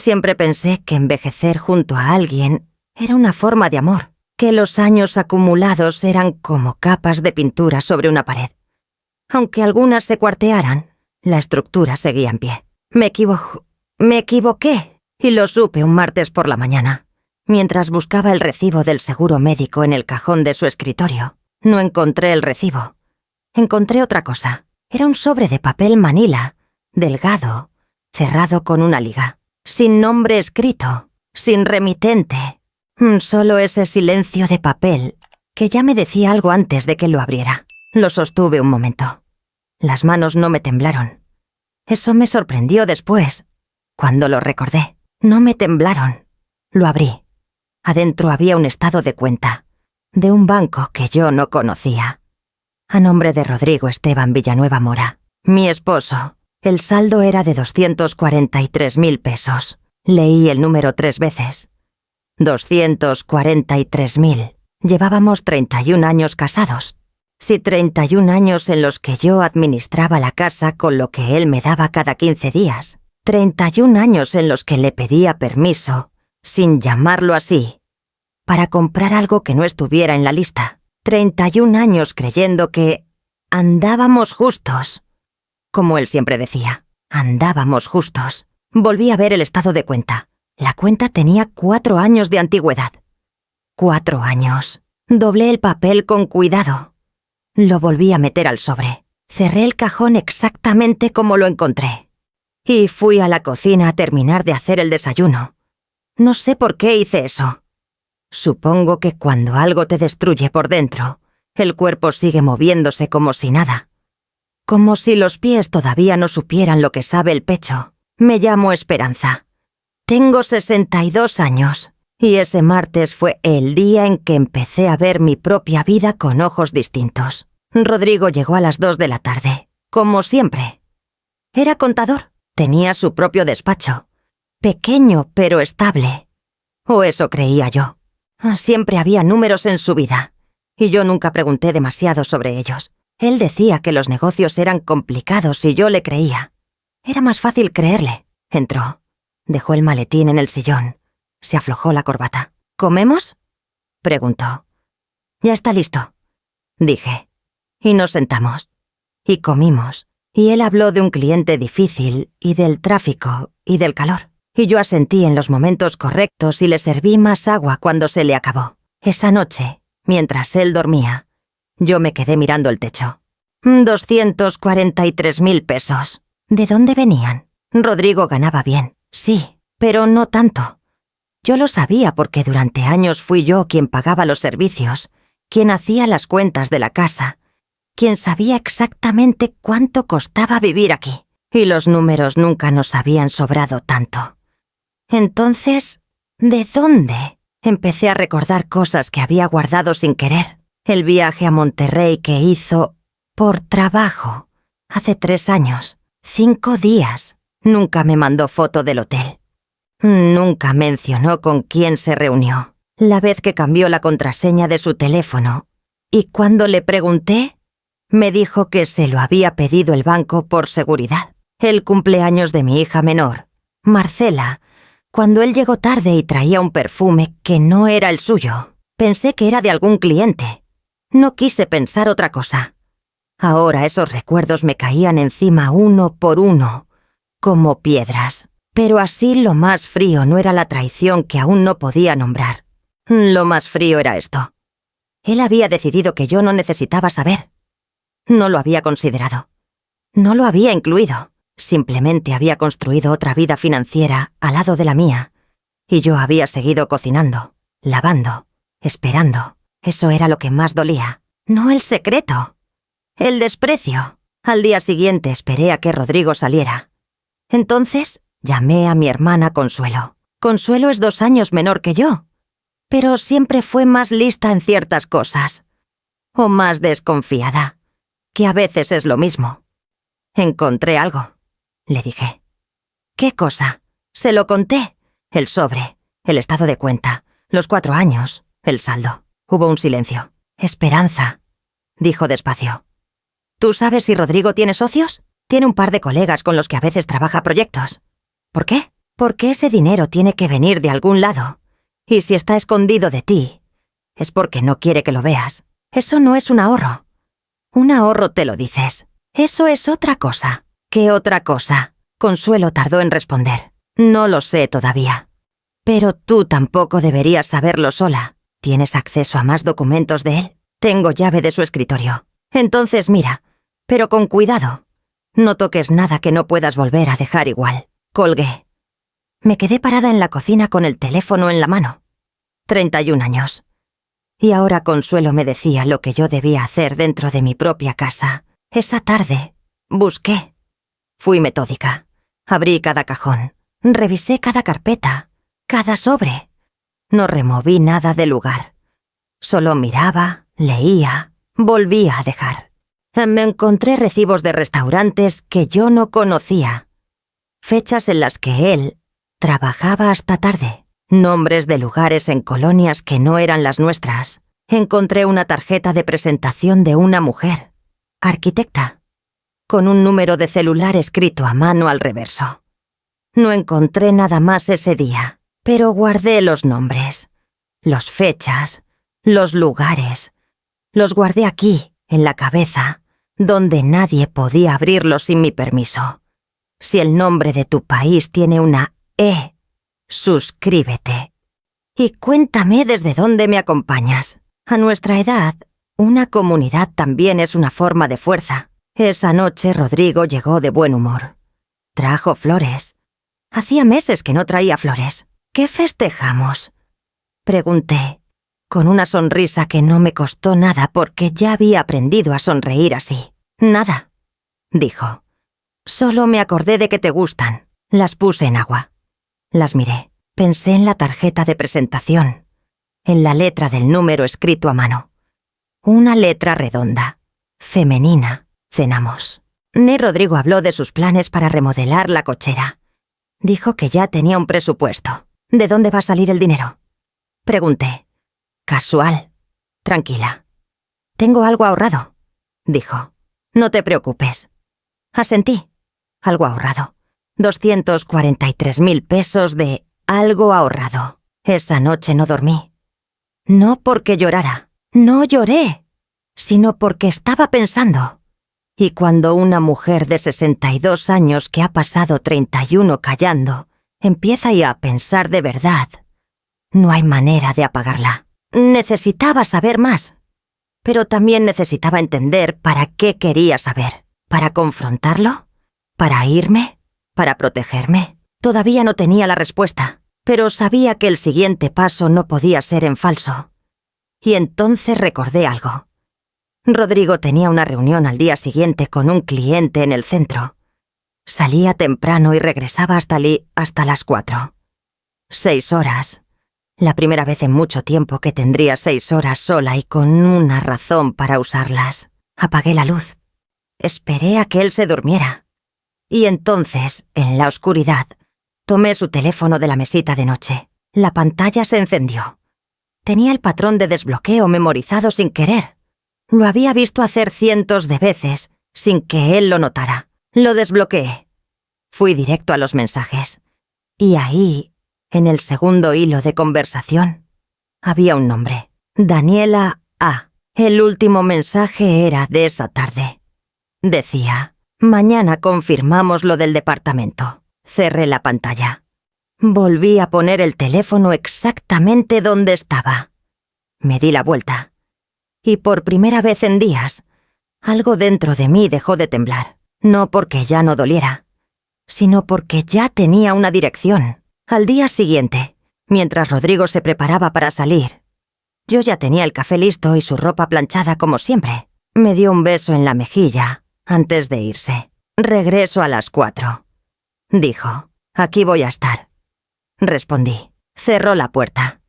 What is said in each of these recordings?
Siempre pensé que envejecer junto a alguien era una forma de amor, que los años acumulados eran como capas de pintura sobre una pared. Aunque algunas se cuartearan, la estructura seguía en pie. Me equivoqué y lo supe un martes por la mañana. Mientras buscaba el recibo del seguro médico en el cajón de su escritorio, no encontré el recibo. Encontré otra cosa. Era un sobre de papel manila, delgado, cerrado con una liga, sin nombre escrito, sin remitente. Solo ese silencio de papel que ya me decía algo antes de que lo abriera. Lo sostuve un momento. Las manos no me temblaron. Eso me sorprendió después, cuando lo recordé. No me temblaron. Lo abrí. Adentro había un estado de cuenta, de un banco que yo no conocía. A nombre de Rodrigo Esteban Villanueva Mora, mi esposo. El saldo era de 243.000 pesos. Leí el número 3 veces. 243.000. Llevábamos 31 años casados. Sí, 31 años en los que yo administraba la casa con lo que él me daba cada 15 días. 31 años en los que le pedía permiso, sin llamarlo así, para comprar algo que no estuviera en la lista. 31 años creyendo que andábamos justos. Como él siempre decía, andábamos justos. Volví a ver el estado de cuenta. La cuenta tenía 4 años de antigüedad. 4 años. Doblé el papel con cuidado. Lo volví a meter al sobre. Cerré el cajón exactamente como lo encontré. Y fui a la cocina a terminar de hacer el desayuno. No sé por qué hice eso. Supongo que cuando algo te destruye por dentro, el cuerpo sigue moviéndose como si nada. Como si los pies todavía no supieran lo que sabe el pecho. Me llamo Esperanza. Tengo 62 años. Y ese martes fue el día en que empecé a ver mi propia vida con ojos distintos. Rodrigo llegó a las 2 de la tarde, como siempre. Era contador, tenía su propio despacho. Pequeño pero estable. O eso creía yo. Siempre había números en su vida, y yo nunca pregunté demasiado sobre ellos. Él decía que los negocios eran complicados y yo le creía. Era más fácil creerle. Entró. Dejó el maletín en el sillón. Se aflojó la corbata. ¿Comemos?, preguntó. Ya está listo, dije. Y nos sentamos. Y comimos. Y él habló de un cliente difícil, y del tráfico, y del calor. Y yo asentí en los momentos correctos y le serví más agua cuando se le acabó. Esa noche, mientras él dormía, yo me quedé mirando el techo. 243.000 pesos. ¿De dónde venían? Rodrigo ganaba bien, sí, pero no tanto. Yo lo sabía porque durante años fui yo quien pagaba los servicios, quien hacía las cuentas de la casa, quien sabía exactamente cuánto costaba vivir aquí. Y los números nunca nos habían sobrado tanto. Entonces, ¿de dónde? Empecé a recordar cosas que había guardado sin querer. El viaje a Monterrey que hizo por trabajo hace 3 años, 5 días. Nunca me mandó foto del hotel. Nunca mencionó con quién se reunió. La vez que cambió la contraseña de su teléfono. Y cuando le pregunté, me dijo que se lo había pedido el banco por seguridad. El cumpleaños de mi hija menor, Marcela, cuando él llegó tarde y traía un perfume que no era el suyo. Pensé que era de algún cliente. No quise pensar otra cosa. Ahora esos recuerdos me caían encima uno por uno, como piedras. Pero así lo más frío no era la traición que aún no podía nombrar. Lo más frío era esto. Él había decidido que yo no necesitaba saber. No lo había considerado. No lo había incluido. Simplemente había construido otra vida financiera al lado de la mía. Y yo había seguido cocinando, lavando, esperando. Eso era lo que más dolía. No el secreto. El desprecio. Al día siguiente esperé a que Rodrigo saliera. Entonces llamé a mi hermana Consuelo. Consuelo es 2 años menor que yo, pero siempre fue más lista en ciertas cosas. O más desconfiada, que a veces es lo mismo. Encontré algo, le dije. ¿Qué cosa? Se lo conté. El sobre, el estado de cuenta, los 4 años, el saldo. Hubo un silencio. Esperanza, dijo despacio. ¿Tú sabes si Rodrigo tiene socios? Tiene un par de colegas con los que a veces trabaja proyectos. ¿Por qué? Porque ese dinero tiene que venir de algún lado. Y si está escondido de ti, es porque no quiere que lo veas. Eso no es un ahorro. Un ahorro te lo dices. Eso es otra cosa. ¿Qué otra cosa? Consuelo tardó en responder. No lo sé todavía. Pero tú tampoco deberías saberlo sola. ¿Tienes acceso a más documentos de él? Tengo llave de su escritorio. Entonces mira, pero con cuidado. No toques nada que no puedas volver a dejar igual. Colgué. Me quedé parada en la cocina con el teléfono en la mano. 31 años. Y ahora Consuelo me decía lo que yo debía hacer dentro de mi propia casa. Esa tarde, busqué. Fui metódica. Abrí cada cajón. Revisé cada carpeta. Cada sobre. No removí nada del lugar. Solo miraba, leía, volvía a dejar. Me encontré recibos de restaurantes que yo no conocía. Fechas en las que él trabajaba hasta tarde. Nombres de lugares en colonias que no eran las nuestras. Encontré una tarjeta de presentación de una mujer, arquitecta, con un número de celular escrito a mano al reverso. No encontré nada más ese día, pero guardé los nombres, las fechas, los lugares. Los guardé aquí, en la cabeza, donde nadie podía abrirlos sin mi permiso. Si el nombre de tu país tiene una E, suscríbete. Y cuéntame desde dónde me acompañas. A nuestra edad, una comunidad también es una forma de fuerza. Esa noche Rodrigo llegó de buen humor. Trajo flores. Hacía meses que no traía flores. ¿Qué festejamos?, pregunté, con una sonrisa que no me costó nada porque ya había aprendido a sonreír así. Nada, dijo. Solo me acordé de que te gustan. Las puse en agua. Las miré. Pensé en la tarjeta de presentación, en la letra del número escrito a mano. Una letra redonda, femenina. Cenamos. Rodrigo habló de sus planes para remodelar la cochera. Dijo que ya tenía un presupuesto. ¿De dónde va a salir el dinero?, pregunté. Casual. Tranquila. Tengo algo ahorrado, dijo. No te preocupes. Asentí. Algo ahorrado. 243.000 pesos de algo ahorrado. Esa noche no dormí. No porque llorara. No lloré, sino porque estaba pensando. Y cuando una mujer de 62 años que ha pasado 31 callando empieza ya a pensar de verdad, no hay manera de apagarla. Necesitaba saber más, pero también necesitaba entender para qué quería saber. ¿Para confrontarlo? ¿Para irme? ¿Para protegerme? Todavía no tenía la respuesta, pero sabía que el siguiente paso no podía ser en falso. Y entonces recordé algo. Rodrigo tenía una reunión al día siguiente con un cliente en el centro. Salía temprano y regresaba hasta las 4. 6 horas. La primera vez en mucho tiempo que tendría 6 horas sola y con una razón para usarlas. Apagué la luz. Esperé a que él se durmiera. Y entonces, en la oscuridad, tomé su teléfono de la mesita de noche. La pantalla se encendió. Tenía el patrón de desbloqueo memorizado sin querer. Lo había visto hacer cientos de veces, sin que él lo notara. Lo desbloqueé. Fui directo a los mensajes. Y ahí, en el segundo hilo de conversación, había un nombre. Daniela A. El último mensaje era de esa tarde. Decía: mañana confirmamos lo del departamento. Cerré la pantalla. Volví a poner el teléfono exactamente donde estaba. Me di la vuelta. Y por primera vez en días, algo dentro de mí dejó de temblar. No porque ya no doliera, sino porque ya tenía una dirección. Al día siguiente, mientras Rodrigo se preparaba para salir, yo ya tenía el café listo y su ropa planchada como siempre. Me dio un beso en la mejilla antes de irse. Regreso a las 4. Dijo: aquí voy a estar. Respondí. Cerró la puerta.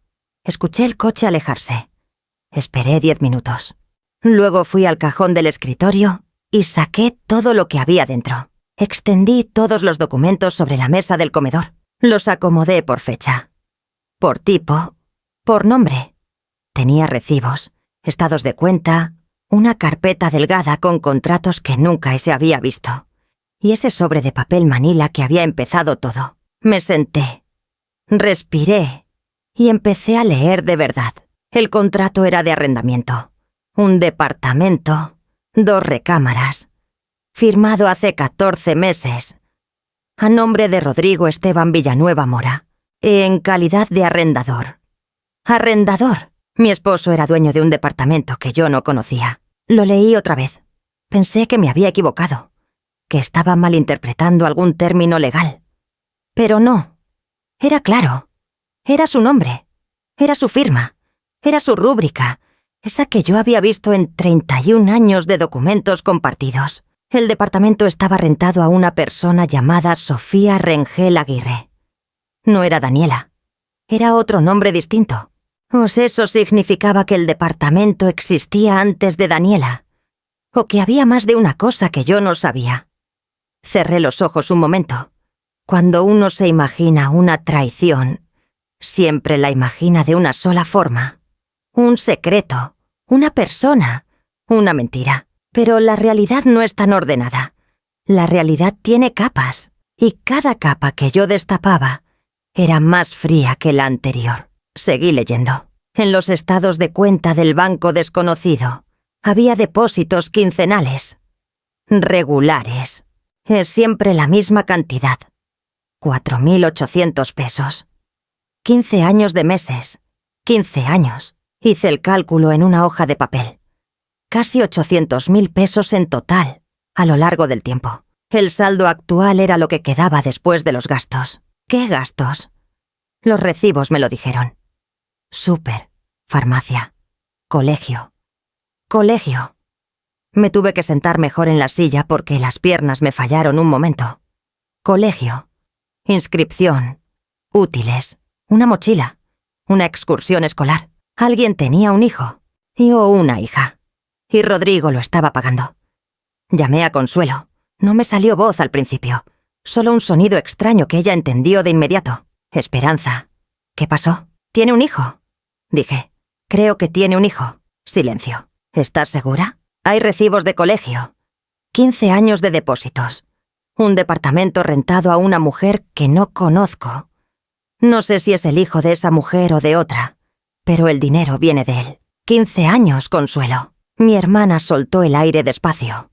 Escuché el coche alejarse. Esperé 10 minutos. Luego fui al cajón del escritorio y saqué todo lo que había dentro. Extendí todos los documentos sobre la mesa del comedor. Los acomodé por fecha, por tipo, por nombre. Tenía recibos, estados de cuenta, una carpeta delgada con contratos que nunca se había visto, y ese sobre de papel manila que había empezado todo. Me senté, respiré y empecé a leer de verdad. El contrato era de arrendamiento. Un departamento, 2 recámaras, firmado hace 14 meses, a nombre de Rodrigo Esteban Villanueva Mora, en calidad de arrendador. ¡Arrendador! Mi esposo era dueño de un departamento que yo no conocía. Lo leí otra vez. Pensé que me había equivocado, que estaba malinterpretando algún término legal. Pero no. Era claro. Era su nombre. Era su firma. Era su rúbrica. Esa que yo había visto en 31 años de documentos compartidos. El departamento estaba rentado a una persona llamada Sofía Rengel Aguirre. No era Daniela. Era otro nombre distinto. Pues eso significaba que el departamento existía antes de Daniela. O que había más de una cosa que yo no sabía. Cerré los ojos un momento. Cuando uno se imagina una traición, siempre la imagina de una sola forma. Un secreto, una persona, una mentira. Pero la realidad no es tan ordenada. La realidad tiene capas, y cada capa que yo destapaba era más fría que la anterior. Seguí leyendo. En los estados de cuenta del banco desconocido había depósitos quincenales. Regulares. Es siempre la misma cantidad. 4.800 pesos. 15 años de meses. 15 años. Hice el cálculo en una hoja de papel. Casi 800.000 pesos en total, a lo largo del tiempo. El saldo actual era lo que quedaba después de los gastos. ¿Qué gastos? Los recibos me lo dijeron. Súper, farmacia, colegio. Colegio. Me tuve que sentar mejor en la silla porque las piernas me fallaron un momento. Colegio. Inscripción. Útiles. Una mochila. Una excursión escolar. Alguien tenía un hijo. O una hija. Y Rodrigo lo estaba pagando. Llamé a Consuelo. No me salió voz al principio. Solo un sonido extraño que ella entendió de inmediato. Esperanza. ¿Qué pasó? ¿Tiene un hijo? Dije. Creo que tiene un hijo. Silencio. ¿Estás segura? Hay recibos de colegio. 15 años de depósitos. Un departamento rentado a una mujer que no conozco. No sé si es el hijo de esa mujer o de otra, pero el dinero viene de él. 15 años, Consuelo. Mi hermana soltó el aire despacio.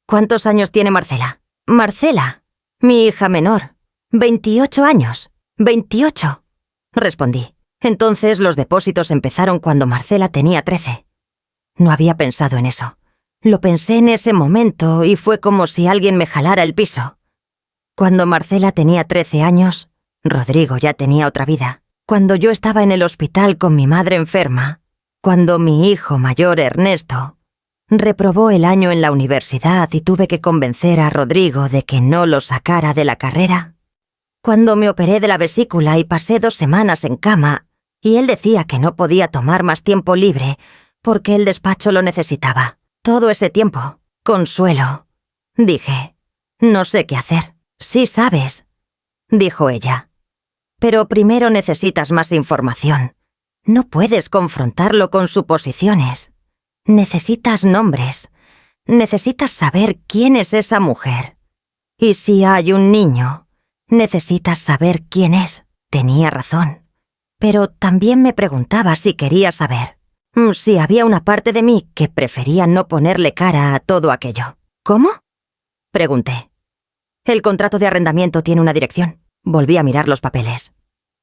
¿Cuántos años tiene Marcela? Marcela, mi hija menor. 28 años. 28. Respondí. Entonces los depósitos empezaron cuando Marcela tenía 13. No había pensado en eso. Lo pensé en ese momento y fue como si alguien me jalara el piso. Cuando Marcela tenía 13 años, Rodrigo ya tenía otra vida. Cuando yo estaba en el hospital con mi madre enferma, cuando mi hijo mayor Ernesto reprobó el año en la universidad y tuve que convencer a Rodrigo de que no lo sacara de la carrera, cuando me operé de la vesícula y pasé 2 semanas en cama y él decía que no podía tomar más tiempo libre porque el despacho lo necesitaba. Todo ese tiempo, Consuelo, dije, no sé qué hacer. Sí sabes, dijo ella. Pero primero necesitas más información. No puedes confrontarlo con suposiciones. Necesitas nombres. Necesitas saber quién es esa mujer. Y si hay un niño, necesitas saber quién es. Tenía razón. Pero también me preguntaba si quería saber. Si había una parte de mí que prefería no ponerle cara a todo aquello. ¿Cómo? Pregunté. El contrato de arrendamiento tiene una dirección. Volví a mirar los papeles.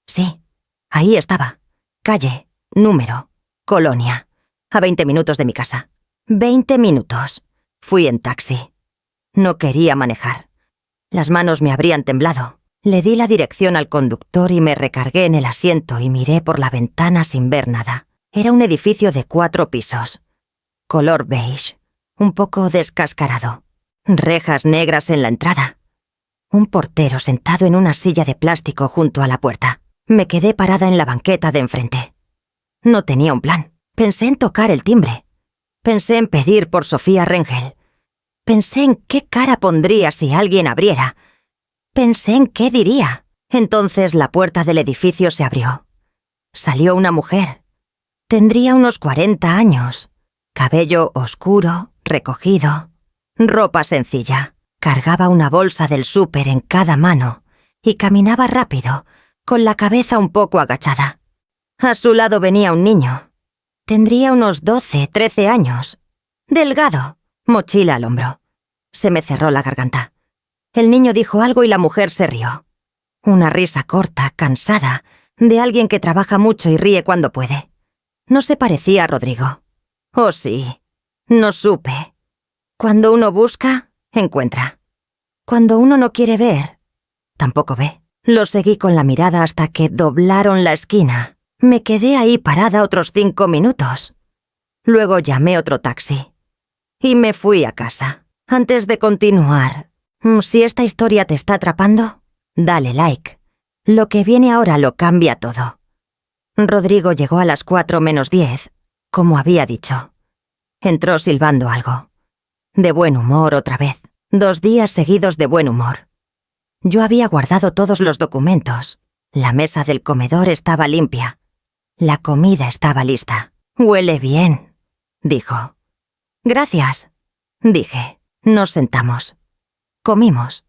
Sí, ahí estaba. Calle, número, colonia. A 20 minutos de mi casa. 20 minutos. Fui en taxi. No quería manejar. Las manos me habrían temblado. Le di la dirección al conductor y me recargué en el asiento y miré por la ventana sin ver nada. Era un edificio de 4 pisos. Color beige, un poco descascarado. Rejas negras en la entrada. Un portero sentado en una silla de plástico junto a la puerta. Me quedé parada en la banqueta de enfrente. No tenía un plan. Pensé en tocar el timbre. Pensé en pedir por Sofía Rengel. Pensé en qué cara pondría si alguien abriera. Pensé en qué diría. Entonces la puerta del edificio se abrió. Salió una mujer. Tendría unos 40 años. Cabello oscuro, recogido. Ropa sencilla. Cargaba una bolsa del súper en cada mano y caminaba rápido, con la cabeza un poco agachada. A su lado venía un niño. Tendría unos 12, 13 años. Delgado, mochila al hombro. Se me cerró la garganta. El niño dijo algo y la mujer se rió. Una risa corta, cansada, de alguien que trabaja mucho y ríe cuando puede. No se parecía a Rodrigo. Oh, sí. No supe. Cuando uno busca, encuentra. Cuando uno no quiere ver, tampoco ve. Lo seguí con la mirada hasta que doblaron la esquina. Me quedé ahí parada otros 5 minutos. Luego llamé otro taxi. Y me fui a casa. Antes de continuar, si esta historia te está atrapando, dale like. Lo que viene ahora lo cambia todo. Rodrigo llegó a las 4 menos 10, como había dicho. Entró silbando algo. De buen humor otra vez. 2 días seguidos de buen humor. Yo había guardado todos los documentos. La mesa del comedor estaba limpia. La comida estaba lista. Huele bien, dijo. Gracias, dije. Nos sentamos. Comimos.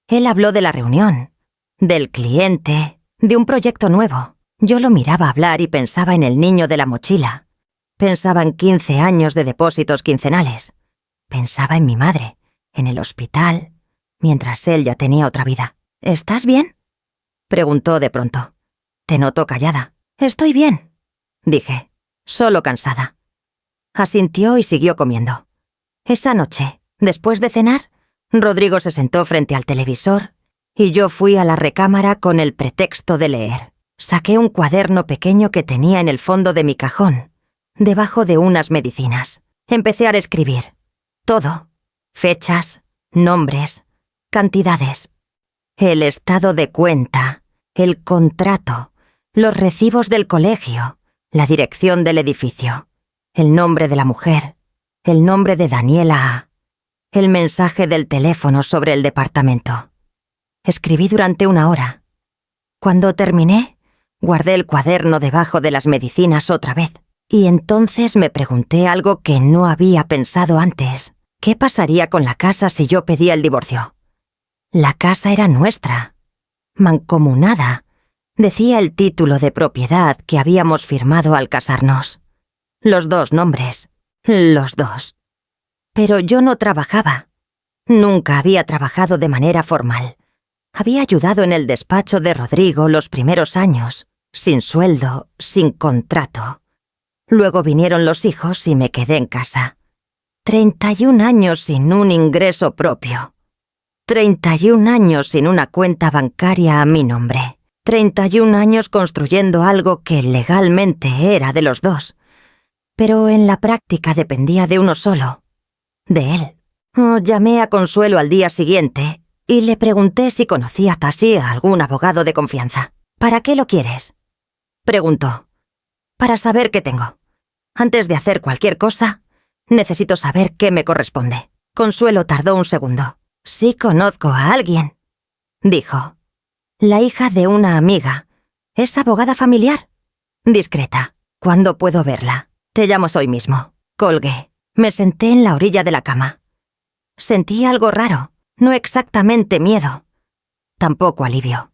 Él habló de la reunión, del cliente, de un proyecto nuevo. Yo lo miraba hablar y pensaba en el niño de la mochila. Pensaba en 15 años de depósitos quincenales. Pensaba en mi madre, en el hospital, mientras él ya tenía otra vida. ¿Estás bien?, preguntó de pronto. Te noto callada. Estoy bien, dije, solo cansada. Asintió y siguió comiendo. Esa noche, después de cenar, Rodrigo se sentó frente al televisor y yo fui a la recámara con el pretexto de leer. Saqué un cuaderno pequeño que tenía en el fondo de mi cajón, debajo de unas medicinas. Empecé a escribir. Todo. Fechas, nombres, cantidades. El estado de cuenta, el contrato, los recibos del colegio, la dirección del edificio, el nombre de la mujer, el nombre de Daniela A., el mensaje del teléfono sobre el departamento. Escribí durante 1 hora. Cuando terminé, guardé el cuaderno debajo de las medicinas otra vez, y entonces me pregunté algo que no había pensado antes. ¿Qué pasaría con la casa si yo pedía el divorcio? La casa era nuestra, mancomunada, decía el título de propiedad que habíamos firmado al casarnos. Los 2 nombres, los 2. Pero yo no trabajaba. Nunca había trabajado de manera formal. Había ayudado en el despacho de Rodrigo los primeros años, sin sueldo, sin contrato. Luego vinieron los hijos y me quedé en casa. 31 años sin un ingreso propio. 31 años sin una cuenta bancaria a mi nombre. 31 años construyendo algo que legalmente era de los 2. Pero en la práctica dependía de uno solo. De él. Llamé a Consuelo al día siguiente y le pregunté si conocía así a algún abogado de confianza. ¿Para qué lo quieres?, preguntó. Para saber qué tengo. Antes de hacer cualquier cosa, necesito saber qué me corresponde. Consuelo tardó un segundo. Sí conozco a alguien, dijo. La hija de una amiga. ¿Es abogada familiar? Discreta. ¿Cuándo puedo verla? Te llamo hoy mismo. Colgué. Me senté en la orilla de la cama. Sentí algo raro, no exactamente miedo. Tampoco alivio.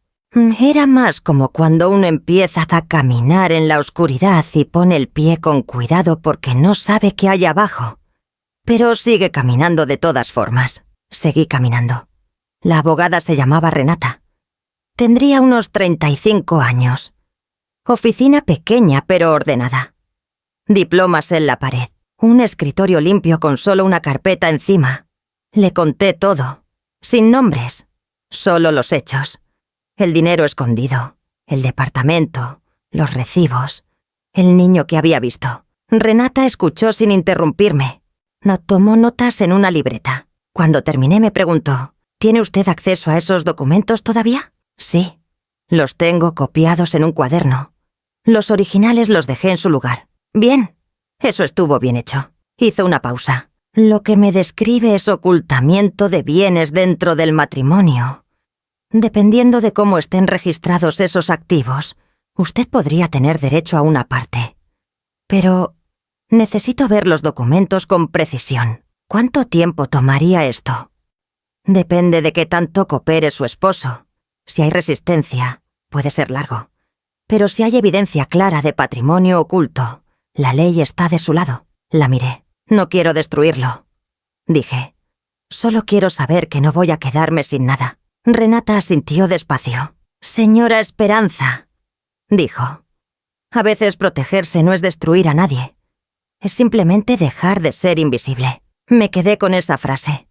Era más como cuando uno empieza a caminar en la oscuridad y pone el pie con cuidado porque no sabe qué hay abajo. Pero sigue caminando de todas formas. Seguí caminando. La abogada se llamaba Renata. Tendría unos 35 años. Oficina pequeña pero ordenada. Diplomas en la pared. Un escritorio limpio con solo una carpeta encima. Le conté todo. Sin nombres. Solo los hechos. El dinero escondido. El departamento. Los recibos. El niño que había visto. Renata escuchó sin interrumpirme. Tomó notas en una libreta. Cuando terminé me preguntó, ¿tiene usted acceso a esos documentos todavía? Sí. Los tengo copiados en un cuaderno. Los originales los dejé en su lugar. Bien. Eso estuvo bien hecho. Hizo una pausa. Lo que me describe es ocultamiento de bienes dentro del matrimonio. Dependiendo de cómo estén registrados esos activos, usted podría tener derecho a una parte. Pero necesito ver los documentos con precisión. ¿Cuánto tiempo tomaría esto? Depende de qué tanto coopere su esposo. Si hay resistencia, puede ser largo. Pero si hay evidencia clara de patrimonio oculto, la ley está de su lado. La miré. No quiero destruirlo, dije. Solo quiero saber que no voy a quedarme sin nada. Renata asintió despacio. Señora Esperanza, dijo. A veces protegerse no es destruir a nadie. Es simplemente dejar de ser invisible. Me quedé con esa frase.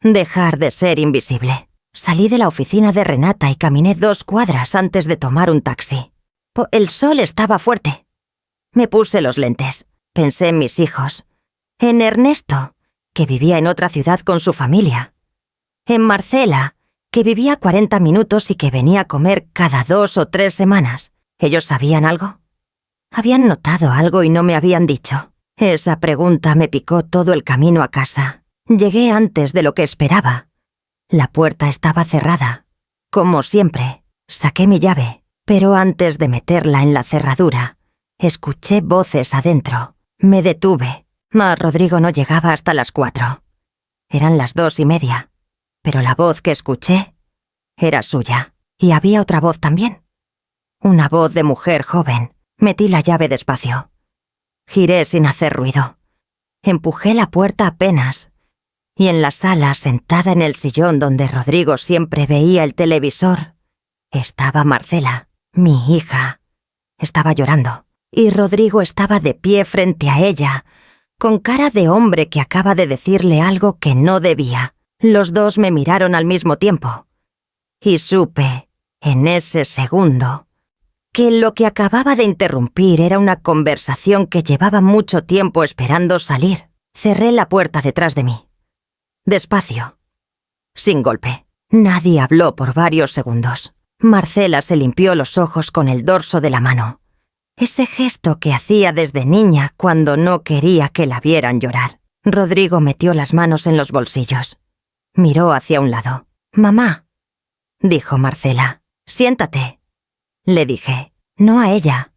Dejar de ser invisible. Salí de la oficina de Renata y caminé 2 cuadras antes de tomar un taxi. El sol estaba fuerte. Me puse los lentes. Pensé en mis hijos. En Ernesto, que vivía en otra ciudad con su familia. En Marcela, que vivía a 40 minutos y que venía a comer cada 2 o 3 semanas. ¿Ellos sabían algo? ¿Habían notado algo y no me habían dicho? Esa pregunta me picó todo el camino a casa. Llegué antes de lo que esperaba. La puerta estaba cerrada. Como siempre, saqué mi llave, pero antes de meterla en la cerradura, escuché voces adentro. Me detuve. Mas Rodrigo no llegaba hasta las 4. Eran las 2:30, pero la voz que escuché era suya. Y había otra voz también. Una voz de mujer joven. Metí la llave despacio. Giré sin hacer ruido. Empujé la puerta apenas. Y en la sala, sentada en el sillón donde Rodrigo siempre veía el televisor, estaba Marcela, mi hija. Estaba llorando. Y Rodrigo estaba de pie frente a ella, con cara de hombre que acaba de decirle algo que no debía. Los dos me miraron al mismo tiempo. Y supe, en ese segundo, que lo que acababa de interrumpir era una conversación que llevaba mucho tiempo esperando salir. Cerré la puerta detrás de mí. Despacio. Sin golpe. Nadie habló por varios segundos. Marcela se limpió los ojos con el dorso de la mano. Ese gesto que hacía desde niña cuando no quería que la vieran llorar. Rodrigo metió las manos en los bolsillos. Miró hacia un lado. «Mamá», dijo Marcela. «Siéntate», le dije. No a ella.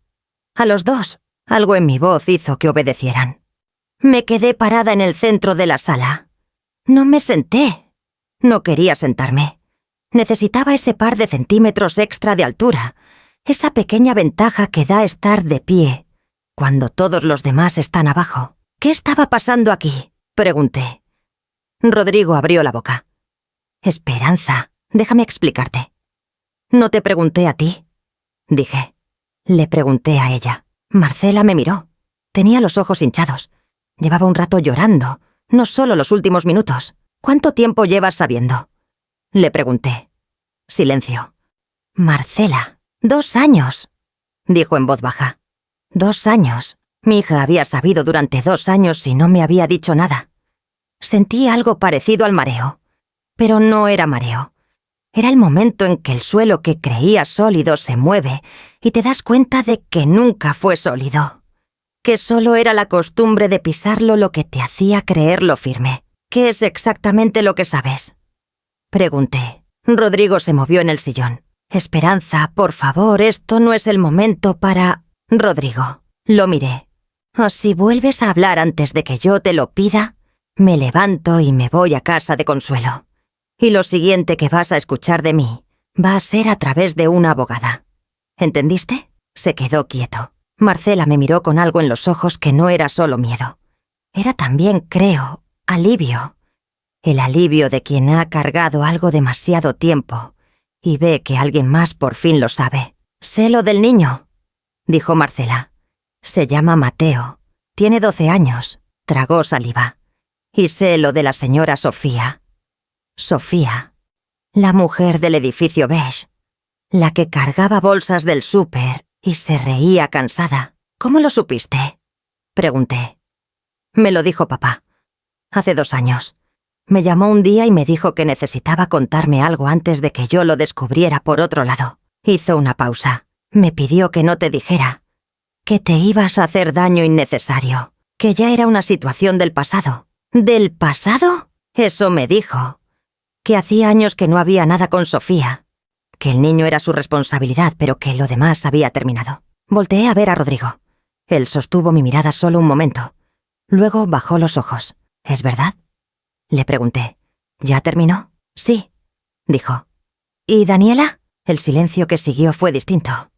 A los dos. Algo en mi voz hizo que obedecieran. Me quedé parada en el centro de la sala. No me senté. No quería sentarme. Necesitaba ese par de centímetros extra de altura, esa pequeña ventaja que da estar de pie, cuando todos los demás están abajo. ¿Qué estaba pasando aquí?, pregunté. Rodrigo abrió la boca. Esperanza, déjame explicarte. No te pregunté a ti, dije. Le pregunté a ella. Marcela me miró. Tenía los ojos hinchados. Llevaba un rato llorando, no solo los últimos minutos. ¿Cuánto tiempo llevas sabiendo?, le pregunté. Silencio. Marcela, 2 años, dijo en voz baja. 2 años. Mi hija había sabido durante 2 años y no me había dicho nada. Sentí algo parecido al mareo, pero no era mareo. Era el momento en que el suelo que creía sólido se mueve y te das cuenta de que nunca fue sólido. Que solo era la costumbre de pisarlo lo que te hacía creerlo firme. ¿Qué es exactamente lo que sabes?, pregunté. Rodrigo se movió en el sillón. Esperanza, por favor, esto no es el momento para... Rodrigo. Lo miré. O si vuelves a hablar antes de que yo te lo pida, me levanto y me voy a casa de Consuelo. Y lo siguiente que vas a escuchar de mí va a ser a través de una abogada. ¿Entendiste? Se quedó quieto. Marcela me miró con algo en los ojos que no era solo miedo. Era también, creo, alivio. El alivio de quien ha cargado algo demasiado tiempo y ve que alguien más por fin lo sabe. «Sé lo del niño», dijo Marcela. «Se llama Mateo. Tiene 12 años. Tragó saliva. Y sé lo de la señora Sofía. Sofía, la mujer del edificio beige, la que cargaba bolsas del súper y se reía cansada. ¿Cómo lo supiste?», pregunté. Me lo dijo papá. Hace 2 años. Me llamó un día y me dijo que necesitaba contarme algo antes de que yo lo descubriera por otro lado. Hizo una pausa. Me pidió que no te dijera. Que te ibas a hacer daño innecesario. Que ya era una situación del pasado. ¿Del pasado? Eso me dijo. Que hacía años que no había nada con Sofía. Que el niño era su responsabilidad, pero que lo demás había terminado. Volteé a ver a Rodrigo. Él sostuvo mi mirada solo un momento. Luego bajó los ojos. ¿Es verdad?, le pregunté. ¿Ya terminó? Sí, dijo. ¿Y Daniela? El silencio que siguió fue distinto.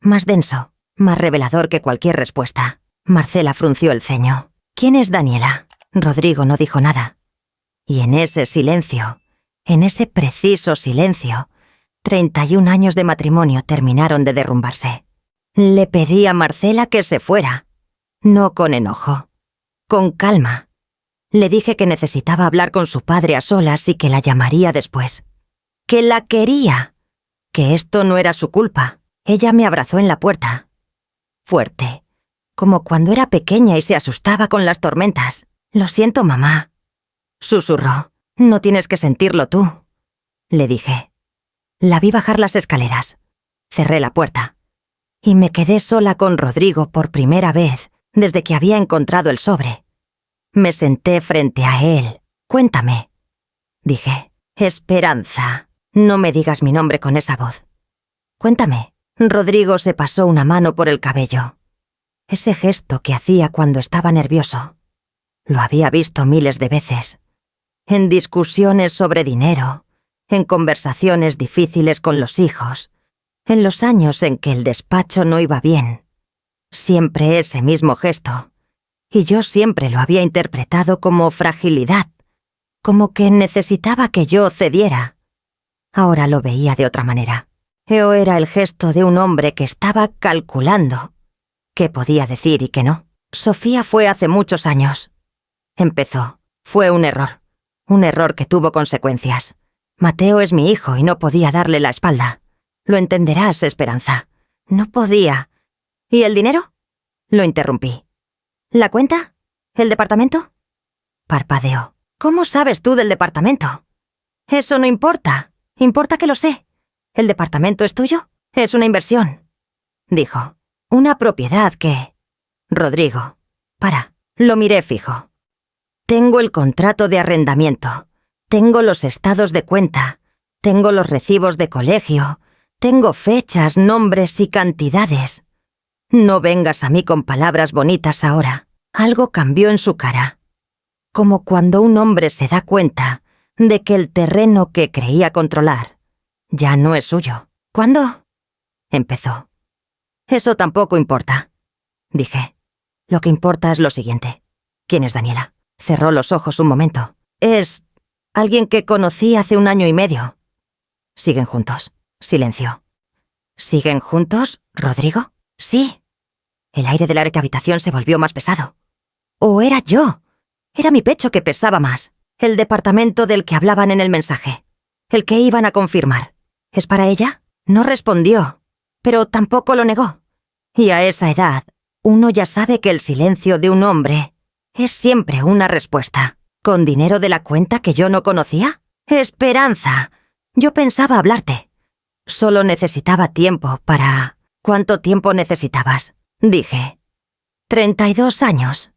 Más denso, más revelador que cualquier respuesta. Marcela frunció el ceño. ¿Quién es Daniela? Rodrigo no dijo nada. Y en ese silencio, en ese preciso silencio, 31 años de matrimonio terminaron de derrumbarse. Le pedí a Marcela que se fuera. No con enojo, con calma. Le dije que necesitaba hablar con su padre a solas y que la llamaría después. Que la quería. Que esto no era su culpa. Ella me abrazó en la puerta. Fuerte, como cuando era pequeña y se asustaba con las tormentas. «Lo siento, mamá», susurró. «No tienes que sentirlo tú», le dije. La vi bajar las escaleras. Cerré la puerta. Y me quedé sola con Rodrigo por primera vez desde que había encontrado el sobre. Me senté frente a él. «Cuéntame», dije. «Esperanza, no me digas mi nombre con esa voz. Cuéntame». Rodrigo se pasó una mano por el cabello. Ese gesto que hacía cuando estaba nervioso. Lo había visto miles de veces. En discusiones sobre dinero, en conversaciones difíciles con los hijos, en los años en que el despacho no iba bien. Siempre ese mismo gesto. Y yo siempre lo había interpretado como fragilidad, como que necesitaba que yo cediera. Ahora lo veía de otra manera. Era el gesto de un hombre que estaba calculando qué podía decir y qué no. Sofía fue hace muchos años. Empezó. Fue un error que tuvo consecuencias. Mateo es mi hijo y no podía darle la espalda. Lo entenderás, Esperanza. No podía. ¿Y el dinero? Lo interrumpí. ¿La cuenta? ¿El departamento? Parpadeó. ¿Cómo sabes tú del departamento? Eso no importa. Importa que lo sé. ¿El departamento es tuyo? Es una inversión, dijo. Una propiedad que... Rodrigo, para. Lo miré fijo. Tengo el contrato de arrendamiento. Tengo los estados de cuenta. Tengo los recibos de colegio. Tengo fechas, nombres y cantidades. No vengas a mí con palabras bonitas ahora. Algo cambió en su cara. Como cuando un hombre se da cuenta de que el terreno que creía controlar ya no es suyo. ¿Cuándo? Empezó. Eso tampoco importa, dije. Lo que importa es lo siguiente. ¿Quién es Daniela? Cerró los ojos un momento. Es alguien que conocí hace 1 año y medio. ¿Siguen juntos? Silencio. ¿Siguen juntos, Rodrigo? Sí. El aire de la habitación se volvió más pesado. ¿O era yo? Era mi pecho que pesaba más. El departamento del que hablaban en el mensaje. El que iban a confirmar. ¿Es para ella? No respondió, pero tampoco lo negó. Y a esa edad, uno ya sabe que el silencio de un hombre es siempre una respuesta. ¿Con dinero de la cuenta que yo no conocía? Esperanza. Yo pensaba hablarte. Solo necesitaba tiempo para... ¿Cuánto tiempo necesitabas? Dije. 32 años.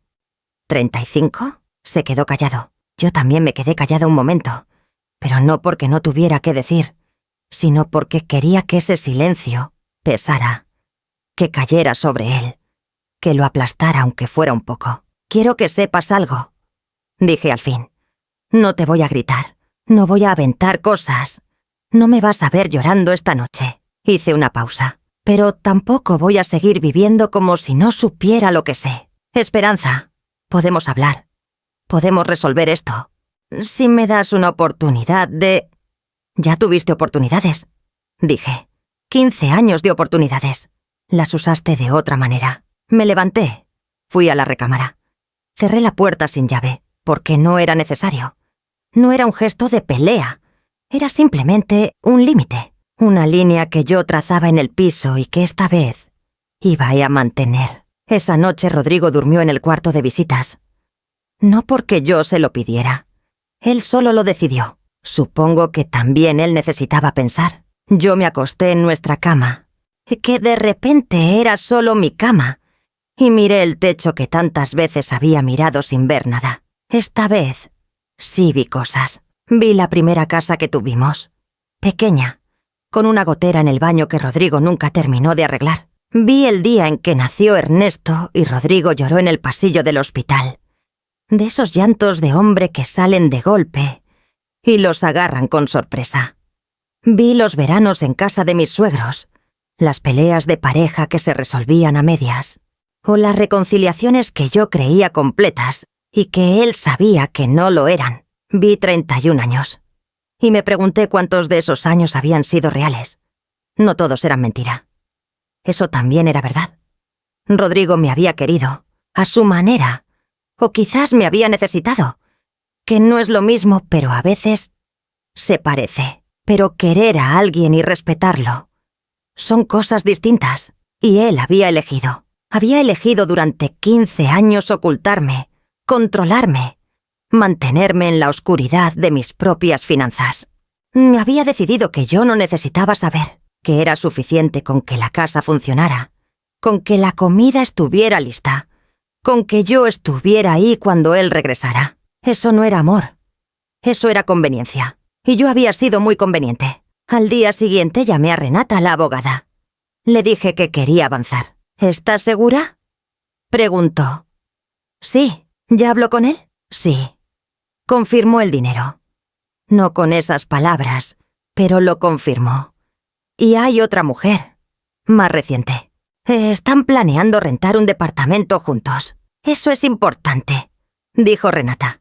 ¿35? Se quedó callado. Yo también me quedé callado un momento, pero no porque no tuviera qué decir, sino porque quería que ese silencio pesara, que cayera sobre él, que lo aplastara aunque fuera un poco. Quiero que sepas algo, dije al fin. No te voy a gritar, no voy a aventar cosas, no me vas a ver llorando esta noche. Hice una pausa, pero tampoco voy a seguir viviendo como si no supiera lo que sé. Esperanza, podemos hablar, podemos resolver esto. Si me das una oportunidad de... Ya tuviste oportunidades, dije. 15 años de oportunidades. Las usaste de otra manera. Me levanté. Fui a la recámara. Cerré la puerta sin llave, porque no era necesario. No era un gesto de pelea. Era simplemente un límite. Una línea que yo trazaba en el piso y que esta vez iba a mantener. Esa noche Rodrigo durmió en el cuarto de visitas. No porque yo se lo pidiera. Él solo lo decidió. Supongo que también él necesitaba pensar. Yo me acosté en nuestra cama, que de repente era solo mi cama, y miré el techo que tantas veces había mirado sin ver nada. Esta vez sí vi cosas. Vi la primera casa que tuvimos. Pequeña, con una gotera en el baño que Rodrigo nunca terminó de arreglar. Vi el día en que nació Ernesto y Rodrigo lloró en el pasillo del hospital. De esos llantos de hombre que salen de golpe y los agarran con sorpresa. Vi los veranos en casa de mis suegros, las peleas de pareja que se resolvían a medias, o las reconciliaciones que yo creía completas y que él sabía que no lo eran. Vi 31 años. Y me pregunté cuántos de esos años habían sido reales. No todos eran mentira. Eso también era verdad. Rodrigo me había querido, a su manera, o quizás me había necesitado, que no es lo mismo, pero a veces se parece. Pero querer a alguien y respetarlo son cosas distintas, y él había elegido. Había elegido durante 15 años ocultarme, controlarme, mantenerme en la oscuridad de mis propias finanzas. Me había decidido que yo no necesitaba saber, que era suficiente con que la casa funcionara, con que la comida estuviera lista, con que yo estuviera ahí cuando él regresara. Eso no era amor, eso era conveniencia. Y yo había sido muy conveniente. Al día siguiente llamé a Renata, la abogada. Le dije que quería avanzar. ¿Estás segura?, preguntó. Sí. ¿Ya habló con él? Sí. Confirmó el dinero. No con esas palabras, pero lo confirmó. Y hay otra mujer, más reciente. Están planeando rentar un departamento juntos. Eso es importante, dijo Renata.